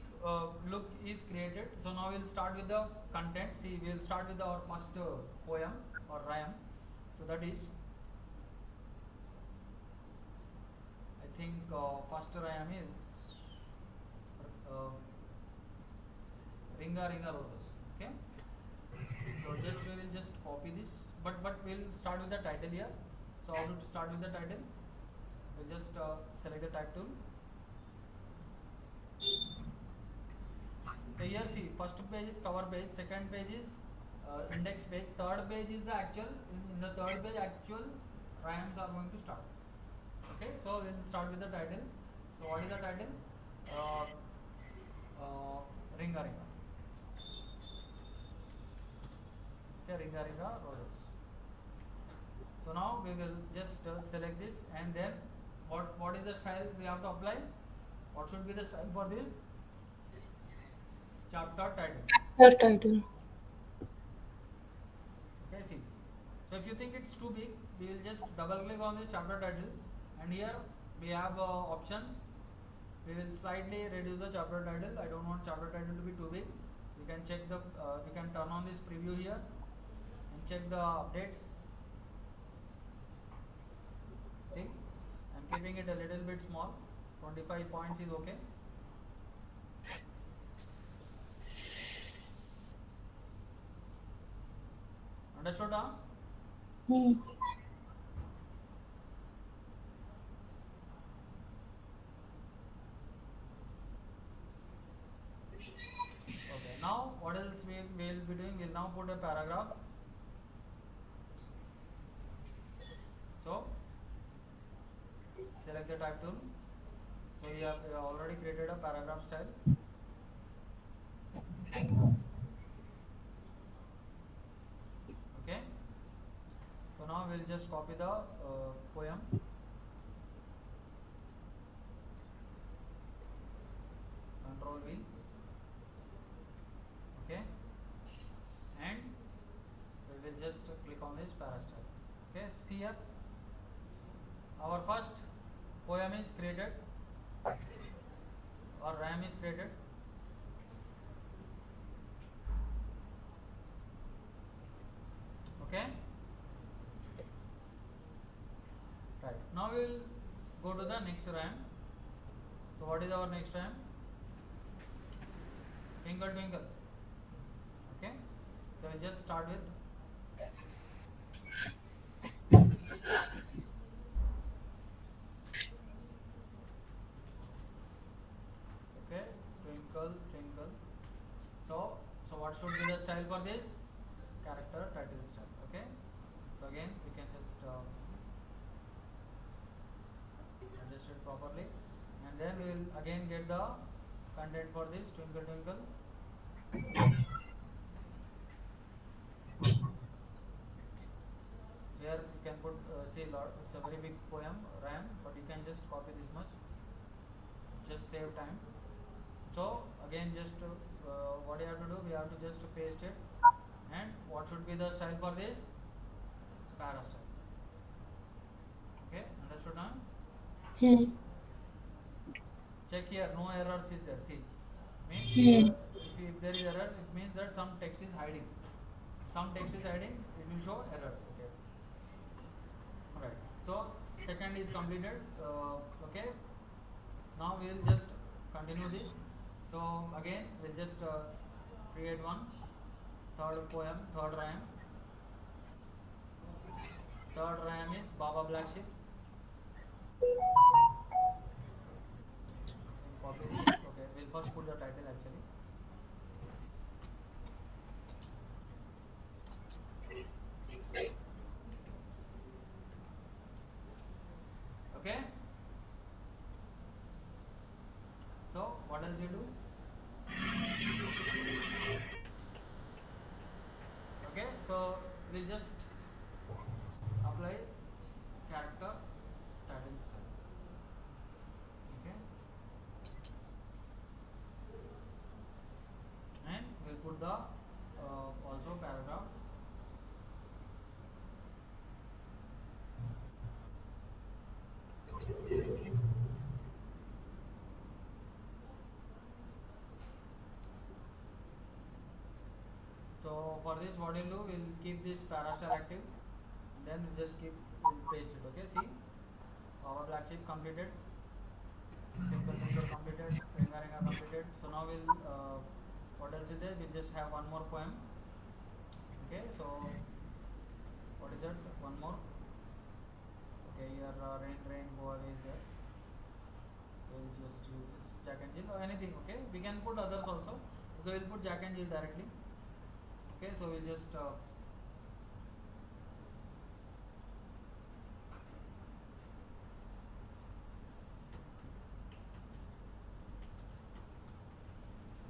look is created. So now we'll start with the content. See, we'll start with our first poem or rhyme. So that is, I think first rhyme is uh, Ringa Ringa Roses. Okay. So just we will just copy this, but we'll start with the title here. So how to start with the title? We'll just select the type tool. So here see, first page is cover page, second page is index page, third page is the actual. In the third page, actual rhymes are going to start. Okay, so we'll start with the title. So what is the title? Uh, Ringa Ringa. Okay, Ringa Ringa Roses. So now we will just select this, and then what is the style we have to apply? What should be the style for this? Chapter title. Her title. Okay, see. So if you think it's too big, we will just double click on this chapter title, and here we have options. We will slightly reduce the chapter title. I don't want chapter title to be too big. You can check the you can turn on this preview here and check the updates. See, I'm keeping it a little bit small. 25 points is okay. Understood now? Hmm. Okay. Now what else we will be doing? We'll now put a paragraph. So select the type tool. So we have already created a paragraph style. Okay. So now we'll just copy the poem. Control V. Okay. And we will just click on this para style. Okay. See here. Our first poem is created, or rhyme is created. Okay. Right. Now we will go to the next rhyme. So what is our next rhyme? Twinkle twinkle. Okay. So we'll just start with okay, twinkle twinkle. So what should be the style for this? Character title style. Okay. So again we can just adjust it properly, and then we will again get the content for this twinkle twinkle. Here you can put see lot. It's a very big poem rhyme, but you can just copy this much. Just save time. So again, just what you have to do, we have to just paste it. And what should be the style for this? Para style. Okay, understood now? Hmm. Check here, no errors is there. See, means Hmm. if there is error, it means that some text is hiding. Some text is hiding, it will show errors. Okay. Alright. So second is completed. Okay. Now we will just continue this. So again, we'll just create one third poem, third rhyme. Third rhyme is Baba Black Sheep. Copy this. Okay, we'll first put the title actually. Okay. So what else you do? Okay, so we'll just apply character title style. also paragraph. So for this, what we'll do, we'll keep this parastar active, and then we'll just we'll paste it. Okay, see, our black sheep completed, simple thinker completed, renga renga completed. So now we'll, what else is there? We'll just have one more poem. Okay, so what is that? One more. Okay, here rain rain go away is there. We'll just use this Jack and Jill or anything. Okay, we can put others also. Okay, we'll put Jack and Jill directly. Okay, so we'll just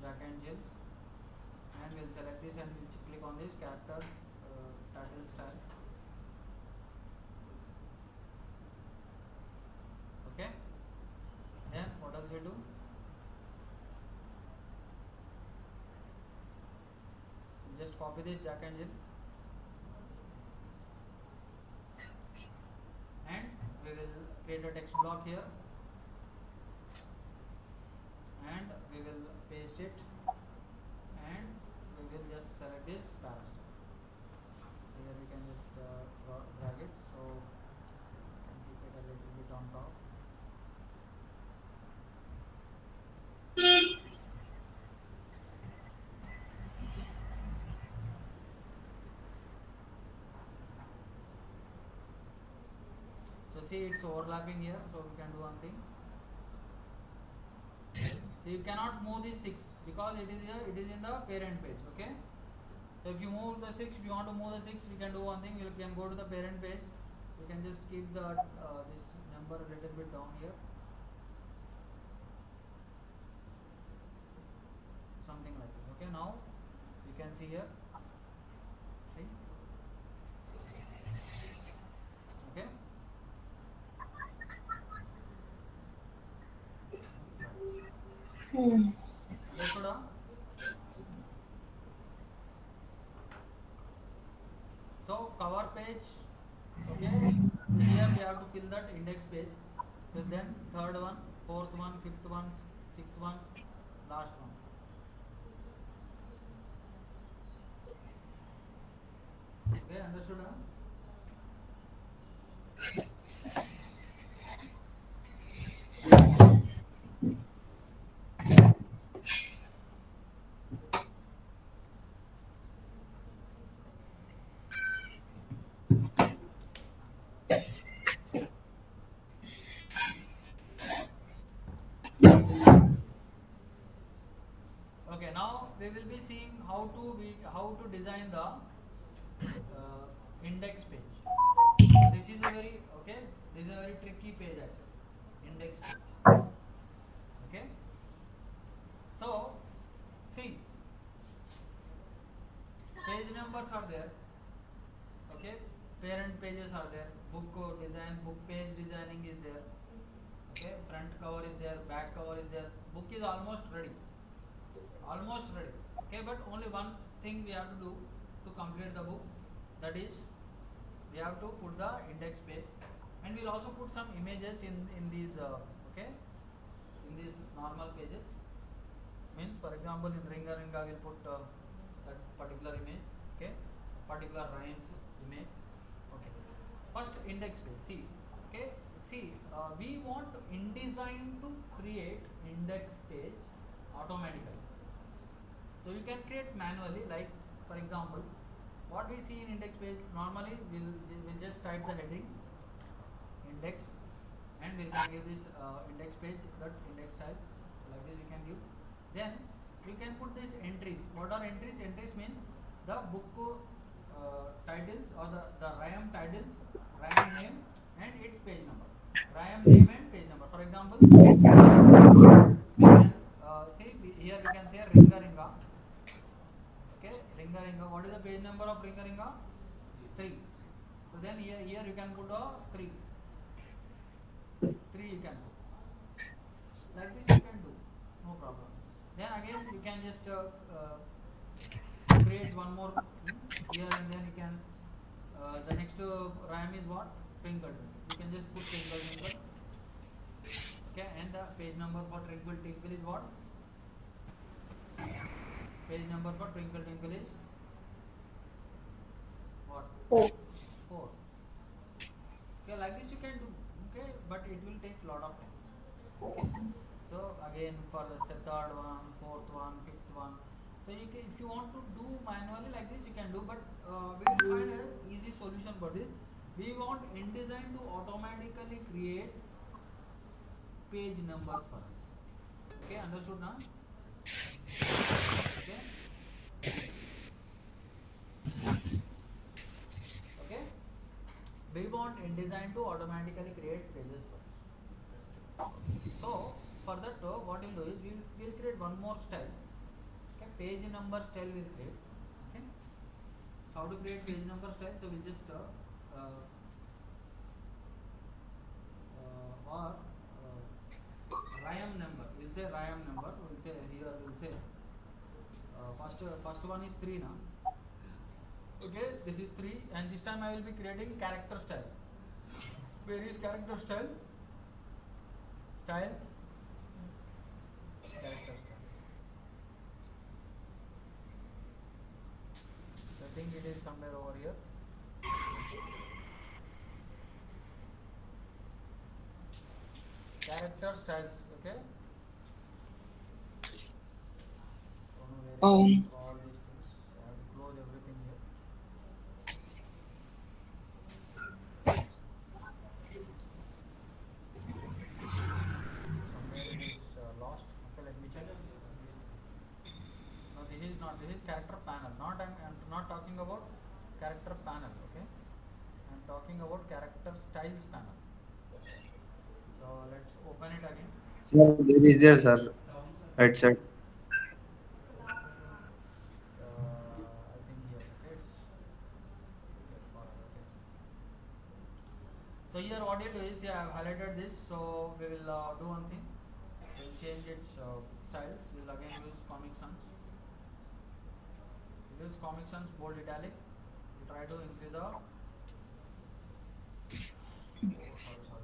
Jack and Jill, and we'll select this and we'll click on this character title style. Okay, then what else we do? We'll just copy this Jack and Jill, and we will create a text block here, and we will paste it, and we will just select this parastar. So here we can just drag it, so can keep it a little bit on top. So see, it's overlapping here, so we can do one thing. So you cannot move this 6 because it is here, it is in the parent page. Okay, so if you move the 6, if you want to move the 6, we can do one thing. You can go to the parent page, you can just keep the this number a little bit down here, something like this. Okay, now you can see here, see, okay. Understood, huh? So cover page, okay, here we have to fill that index page. So then third one, fourth one, fifth one, sixth one, last one. Okay, understood, huh? Okay, now we will be seeing how to design the index page. So this is a very, okay, this is a very tricky page actually, index page. Okay, so see, page numbers are there. Okay, parent pages are there, book design, book page designing is there. Okay, front cover is there, back cover is there, book is almost ready, okay, but only one thing we have to do to complete the book, that is we have to put the index page, and we'll also put some images in these okay, in these normal pages. Means for example in Ringa Ringa we'll put that particular image, okay, particular rhymes image. Okay, first index page, see, okay, see, we want InDesign to create index page automatically. So you can create manually, like for example, what we see in index page normally, we'll just type the heading index, and we can give this index page, that index style, like this we can give. Then we can put these entries. What are entries? Entries means the book titles, or the rhyme titles, rhyme name and its page number, rhyme name and page number. For example, we can see here we can say Ringa Ringa. Okay, Ringa Ringa. What is the page number of Ringa Ringa? 3. So then here you can put a 3. 3 you can put. Like this you can do, no problem. Then again you can just create create one more here, and then you can the next rhyme is what? Twinkle twinkle. You can just put twinkle twinkle. Okay, and the page number for twinkle twinkle is what? Page number for twinkle twinkle is what? 4. 4. Okay, like this you can do. Okay, but it will take lot of time. Okay, so again for the third one, fourth one, fifth one. So you can, if you want to do manually like this, you can do. But we will find an easy solution for this. We want InDesign to automatically create page numbers for us. Okay, understood now? Okay. Okay. We want InDesign to automatically create pages for us. So for that, what we'll do is we'll create one more style. Okay, page number style we'll create. Okay. How to create page number style? So we'll just or rhyme number. We'll say rhyme number. We'll say here. We'll say first one is 3 now. Okay, this is 3, and this time I will be creating character style. Where is character style? Styles. Character style. I think it is somewhere over here. Character styles. Okay. All these things. I have to close everything here. Somewhere it is lost. Okay, let me check. No, this is not. This is character panel. I'm not talking about character panel. Okay, I'm talking about character styles panel. So let's open it again. So there is there, sir. Right side. I think here. Okay, okay. So here what you do is, yeah, I have highlighted this. So we will do one thing. We'll change its styles. We'll again use Comic Sans. We'll use Comic Sans bold italic. We try to increase the. Sorry.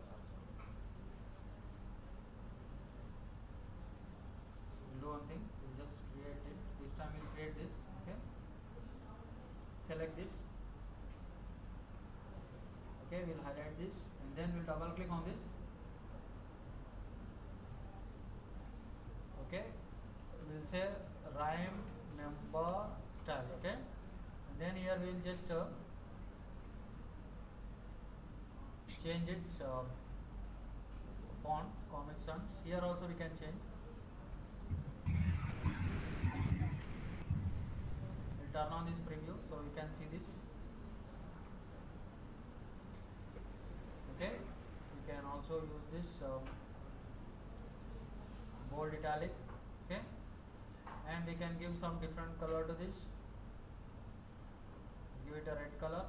We'll do one thing. We'll just create it. This time we'll create this. Okay. Select this. Okay, we'll highlight this, and then we'll double click on this. Okay, we'll say rhyme number style. Okay, and then here we'll just change its font, Comic Sans. Here also we can change. We'll turn on this preview so you can see this. Okay, you can also use this bold italic. Okay, and we can give some different color to this. Give it a red color.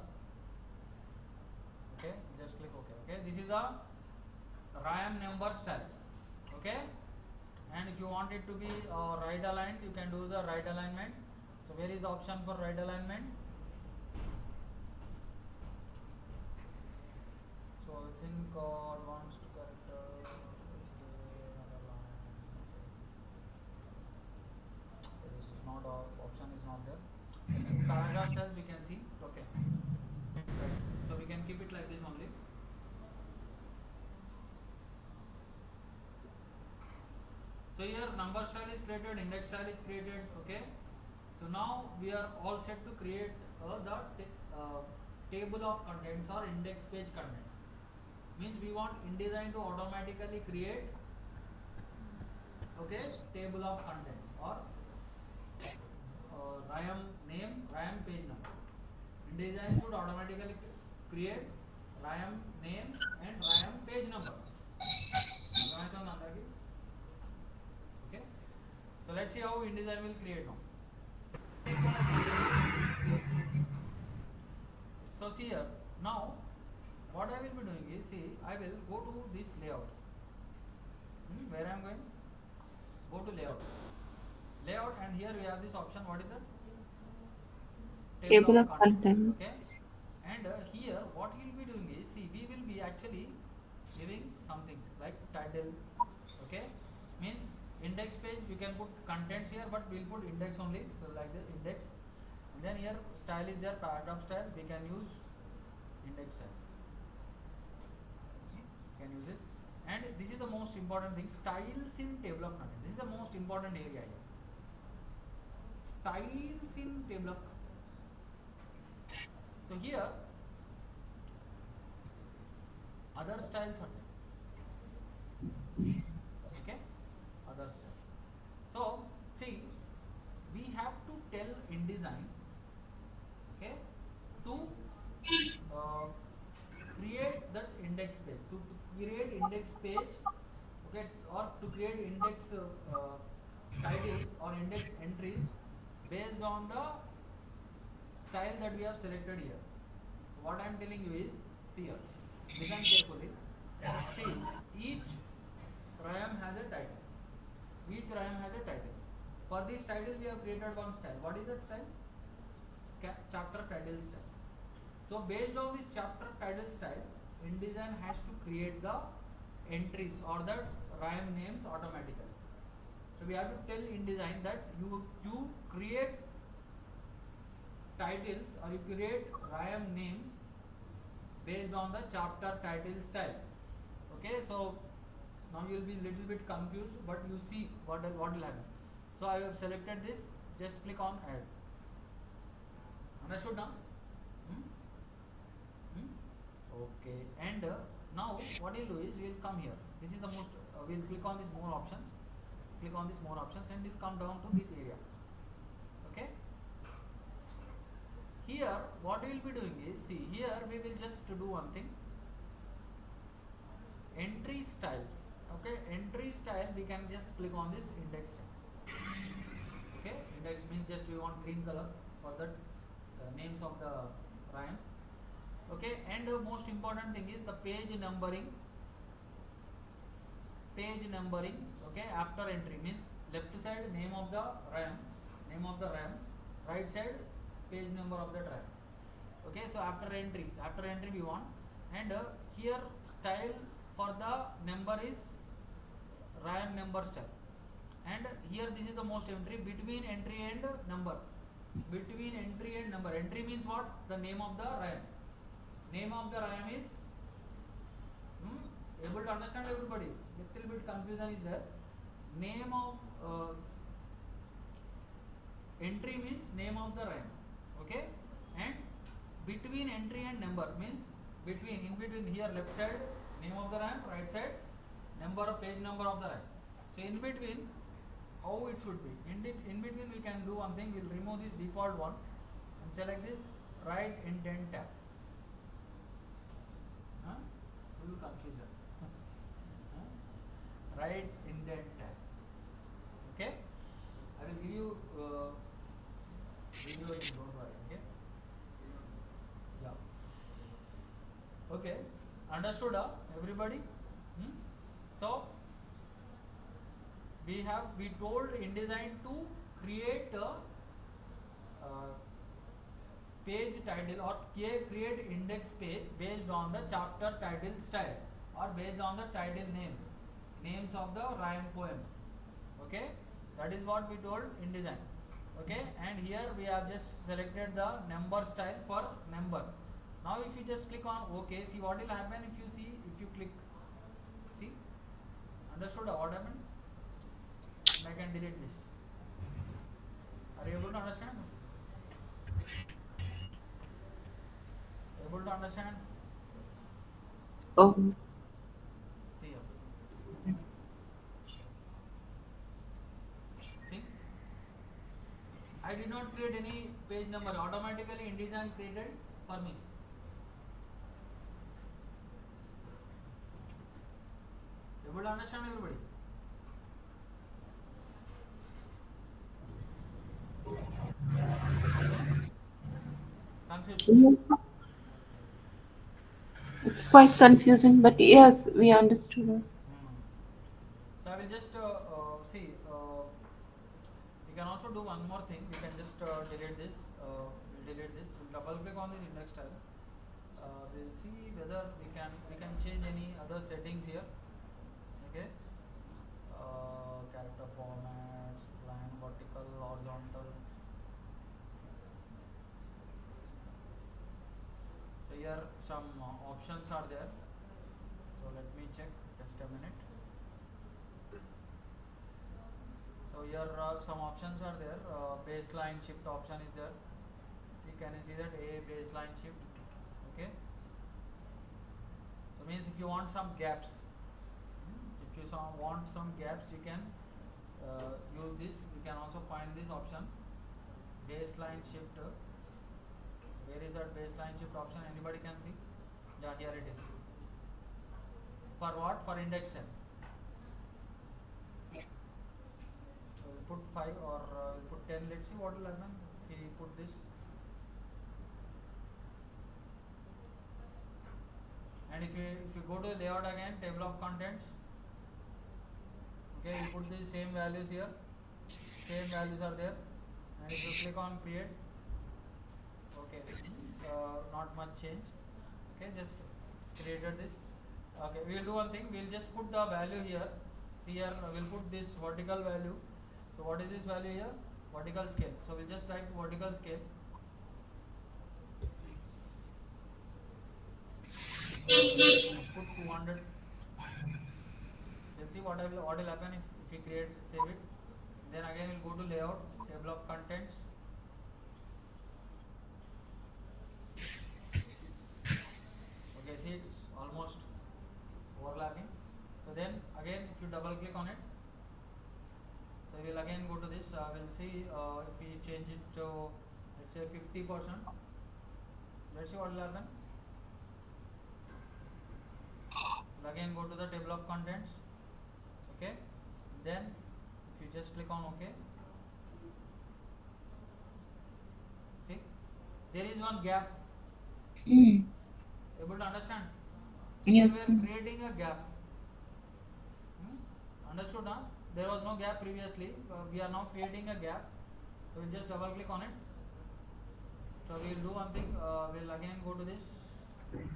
Okay, just click OK. Okay, this is a rhyme number style. Okay, and if you want it to be right aligned, you can do the right alignment. So where is the option for right alignment? So I think advanced character. This is not option is not there. Paragraph styles we can see. Okay. Right. So we can keep it like this only. So here number style is created, index style is created. Okay. So now we are all set to create the table of contents or index page content. Means we want InDesign to automatically create, okay, table of contents or rhyme name, rhyme page number. InDesign should automatically create rhyme name and rhyme page number. Okay. So let's see how InDesign will create now. So see here, now what I will be doing is, see, I will go to this layout. Where I am going? Go to layout. Layout, and here we have this option. What is that? table Table of of contents. Okay, contents. and here what we will be doing is, see, we will be actually giving some things like title. Okay, means index page we can put contents here, but we'll put index only, so like the index. And then here style is there, paragraph style, we can use index style, can use this. And this is the most important thing, styles in table of contents. This is the most important area here, styles in table of contents. So here other styles are there. Okay, other styles. So see, we have to tell InDesign, okay, to uh, create that index page, to create index page, okay, or to create index titles or index entries based on the style that we have selected here. What I am telling you is, see here, listen carefully. See, each rhyme has a title. Each rhyme has a title. For this title, we have created one style. What is that style? Chapter title style. So based on this chapter title style, InDesign has to create the entries or the rhyme names automatically. So we have to tell InDesign that you create titles or you create rhyme names based on the chapter title style. Okay, so now you will be little bit confused, but you see what will happen. So I have selected this, just click on add. Understood now? Hmm? Hmm? Okay, and now what we'll do is we'll come here. This is the most, we'll click on this more options, click on this more options, and we'll come down to this area. Okay, here what we will be doing is, see, here we will just do one thing, entry styles. Okay, entry style, we can just click on this index style. Okay, index means just we want green color for the names of the rhymes. Okay, and the most important thing is the page numbering. Page numbering, okay, after entry means left side name of the rhyme, right side page number of that rhyme. Okay, so after entry we want, and here style for the number is rhyme number style, and here this is the most entry, between entry and number, between entry and number. Entry means what? The name of the rhyme. Name of the rhyme is, able to understand everybody? Little bit confusion is there. Name of entry means name of the rhyme. Okay, and between entry and number means between, in between, here left side name of the rhyme, right side number of page number of the rhyme. So in between, how it should be? In between we can do one thing. We'll remove this default one and select this right indent tab. Full confusion. Right indent tab. Okay, I will give you video, don't worry. Okay, yeah, okay, understood everybody? So we told InDesign to create a page title or create index page based on the chapter title style or based on the title names of the rhyme poems. Okay, that is what we told InDesign. Okay, and here we have just selected the number style for number. Now if you just click on OK, see what will happen if you click, see, understood what happened? And I can delete this. Are you able to understand? Able to understand? Oh, See here. See, I did not create any page number, automatically InDesign created for me. Able to understand everybody? Confused? yes. It's quite confusing, but yes, we understood it. So I will just see. We can also do one more thing. We can just delete this. we'll delete this. We'll double click on this index style. We'll see whether we can change any other settings here. Okay. Character formats, line, vertical, horizontal. So here some options are there. So let me check, just a minute. So here some options are there. Baseline shift option is there. See, can you see that a baseline shift? Okay. So means if you want some gaps, if you want some gaps, you can use this. You can also find this option, baseline shift. Where is that baseline shift option? Anybody can see? Yeah, here it is. For what? For index 10. So we'll put 5 or we'll put 10. Let's see what will happen if we put this. And if you go to layout again, table of contents, okay, you put the same values here, same values are there, and if you click on create, okay, not much change, okay, just created this. Okay, we will do one thing, we will just put the value here. See here, we will put this vertical value. So what is this value here? Vertical scale. So we'll just type vertical scale. Put 200. We'll see what will happen if we create, save it. Then again we'll go to layout, table of contents. Okay, see it's almost overlapping. So then again if you double click on it, so we'll again go to this. We'll see if we change it to, let's say, 50%. Let's see what will happen. We'll again go to the table of contents. Okay, then if you just click on OK, see there is one gap. Able to understand? Yes. We are creating a gap. Understood? Huh? There was no gap previously. We are now creating a gap. So we'll just double click on it. So we'll do one thing. We'll again go to this. We'll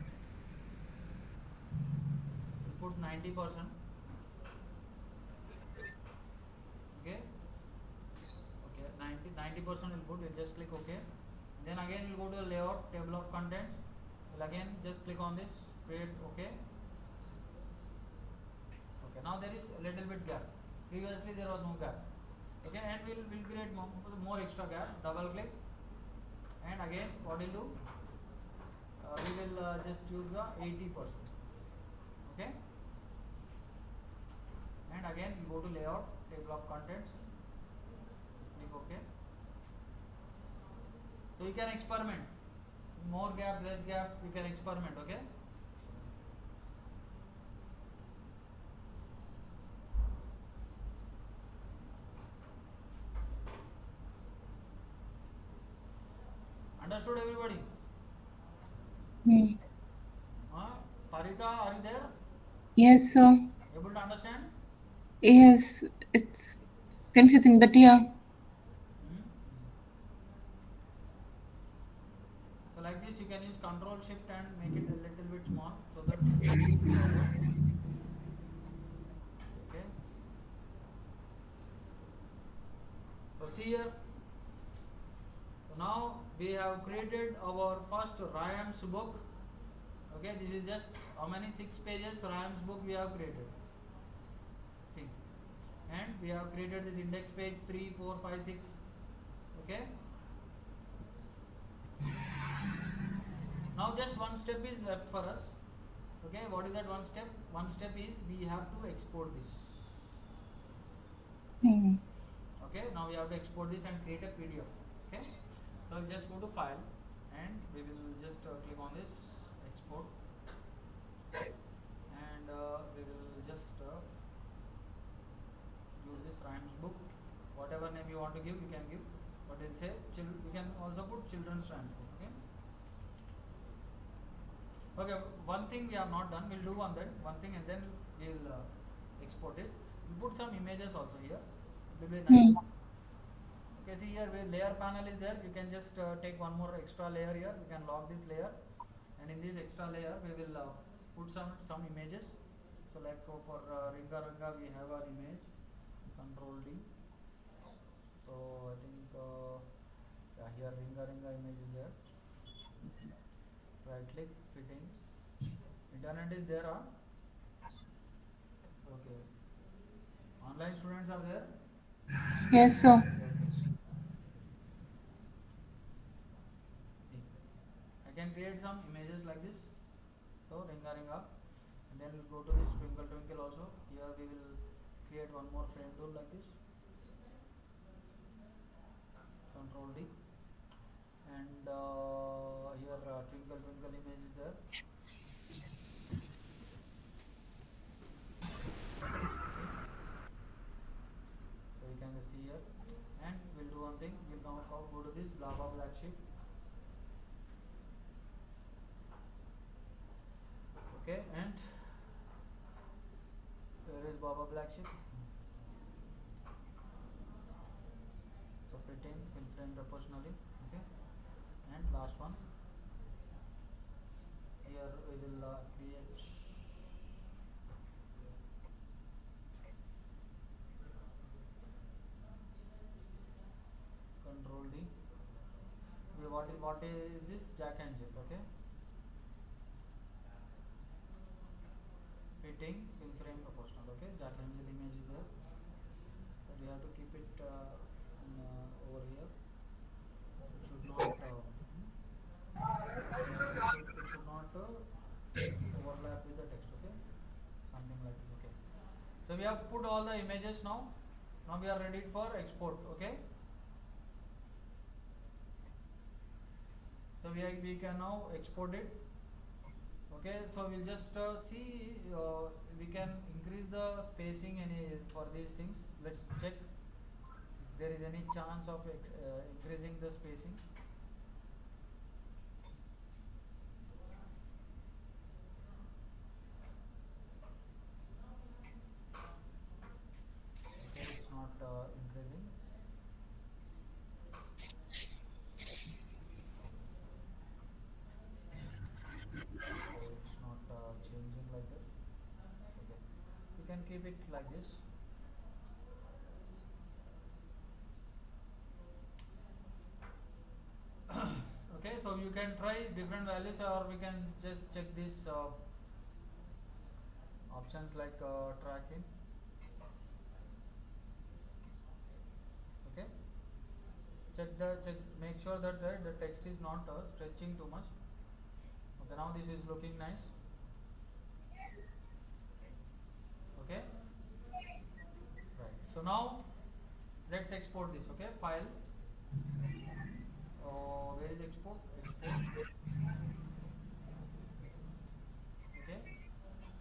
put 90%. Okay. Okay. 90% will put. We'll just click OK. Then again we'll go to the layout, table of contents. We'll again just click on this. Create OK. Okay. Now there is a little bit gap. Previously there was no gap. Okay, and we'll create more extra gap. Double click, and again what we'll do, we will just use the 80%. Okay, and again we go to layout, table of contents, click OK. So you can experiment, more gap, less gap, you can experiment. Okay. Understood, everybody? Parita, are you there? Yes, sir. Able to understand? Yes, it's confusing, but yeah. So like this, you can use Control Shift and make it a little bit small so that it moves forward. Okay. So see here. So now we have created our first rhymes book. Okay, this is just how many 6 pages rhymes book we have created. See, and we have created this index page 3, 4, 5, 6. Okay. Now just one step is left for us. Okay, what is that one step? One step is we have to export this. Okay, now we have to export this and create a PDF. Okay, so we'll just go to file and we will just click on this export, and we will just use this rhymes book. Whatever name you want to give, you can give, but it'll say you can also put children's rhymes book. Okay. Okay, one thing we have not done, we'll do one thing and then we'll export this. We'll put some images also here. It will be nice. Okay, see here layer panel is there. You can just take one more extra layer here. We can lock this layer, and in this extra layer we will put some images. So like for Ringa Ranga we have an image. Control D. So I think yeah, here Ringa image is there. Right click, fitting. Internet is there, huh? Okay. Online students are there. Yes, sir. See, I can create some images like this. So Ringa, and then we'll go to this twinkle also. Here we will create one more frame tool like this. Control D, and here twinkle image is there. So you can see here, and we'll do one thing. We'll now go to this Blabla black sheep. Okay, and where is Baba black sheep? So fit in frame proportionally. Okay, and last one. Here we will create Control D. What is this? Jack and Jill. Okay. Fitting in frame proportional. Okay. Jack and Jill image is there. But we have to keep it over here. It should not. It should not overlap with the text. Okay. Something like this. Okay. So we have put all the images now. Now we are ready for export. Okay. So we can now export it. Okay, so we'll just see we can increase the spacing for these things. Let's check if there is any chance of increasing the spacing. Okay, it's not increasing. It's not changing like that. Okay, we can keep it like this. Okay, so you can try different values, or we can just check this options like tracking. Okay, make sure that the text is not stretching too much. Okay, now this is looking nice. Okay, right. So now let's export this. Okay, file. Where is export? Export. Okay.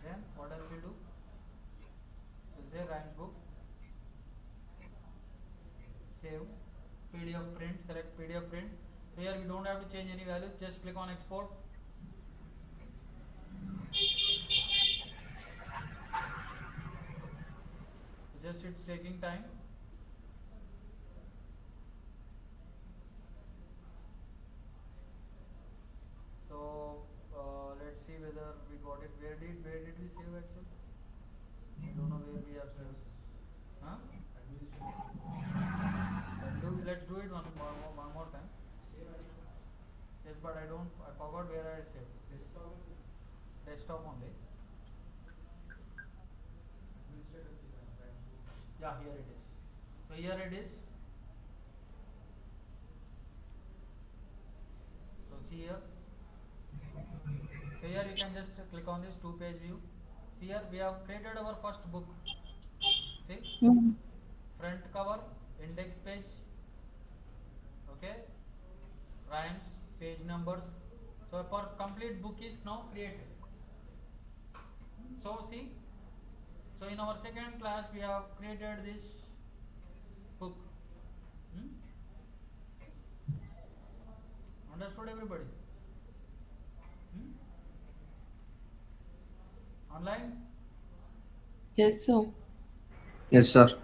Then what else we'll do? We'll say rhymes book. Save. PDF print. Select PDF print. So here we don't have to change any values. Just click on export. So just it's taking time. So let's see whether we got it. Where did we save actually? I don't know where we have saved. Huh? Let's do it one more time. Yes, but I forgot where I saved. Desktop only. Yeah, here it is. So here it is. So see here. So here you can just click on this 2-page view. See here we have created our first book. See, front cover, index page. Okay, rhymes, page numbers. So a complete book is now created. So see, so in our second class we have created this book. Understood everybody? Online? Yes, sir. Yes, sir.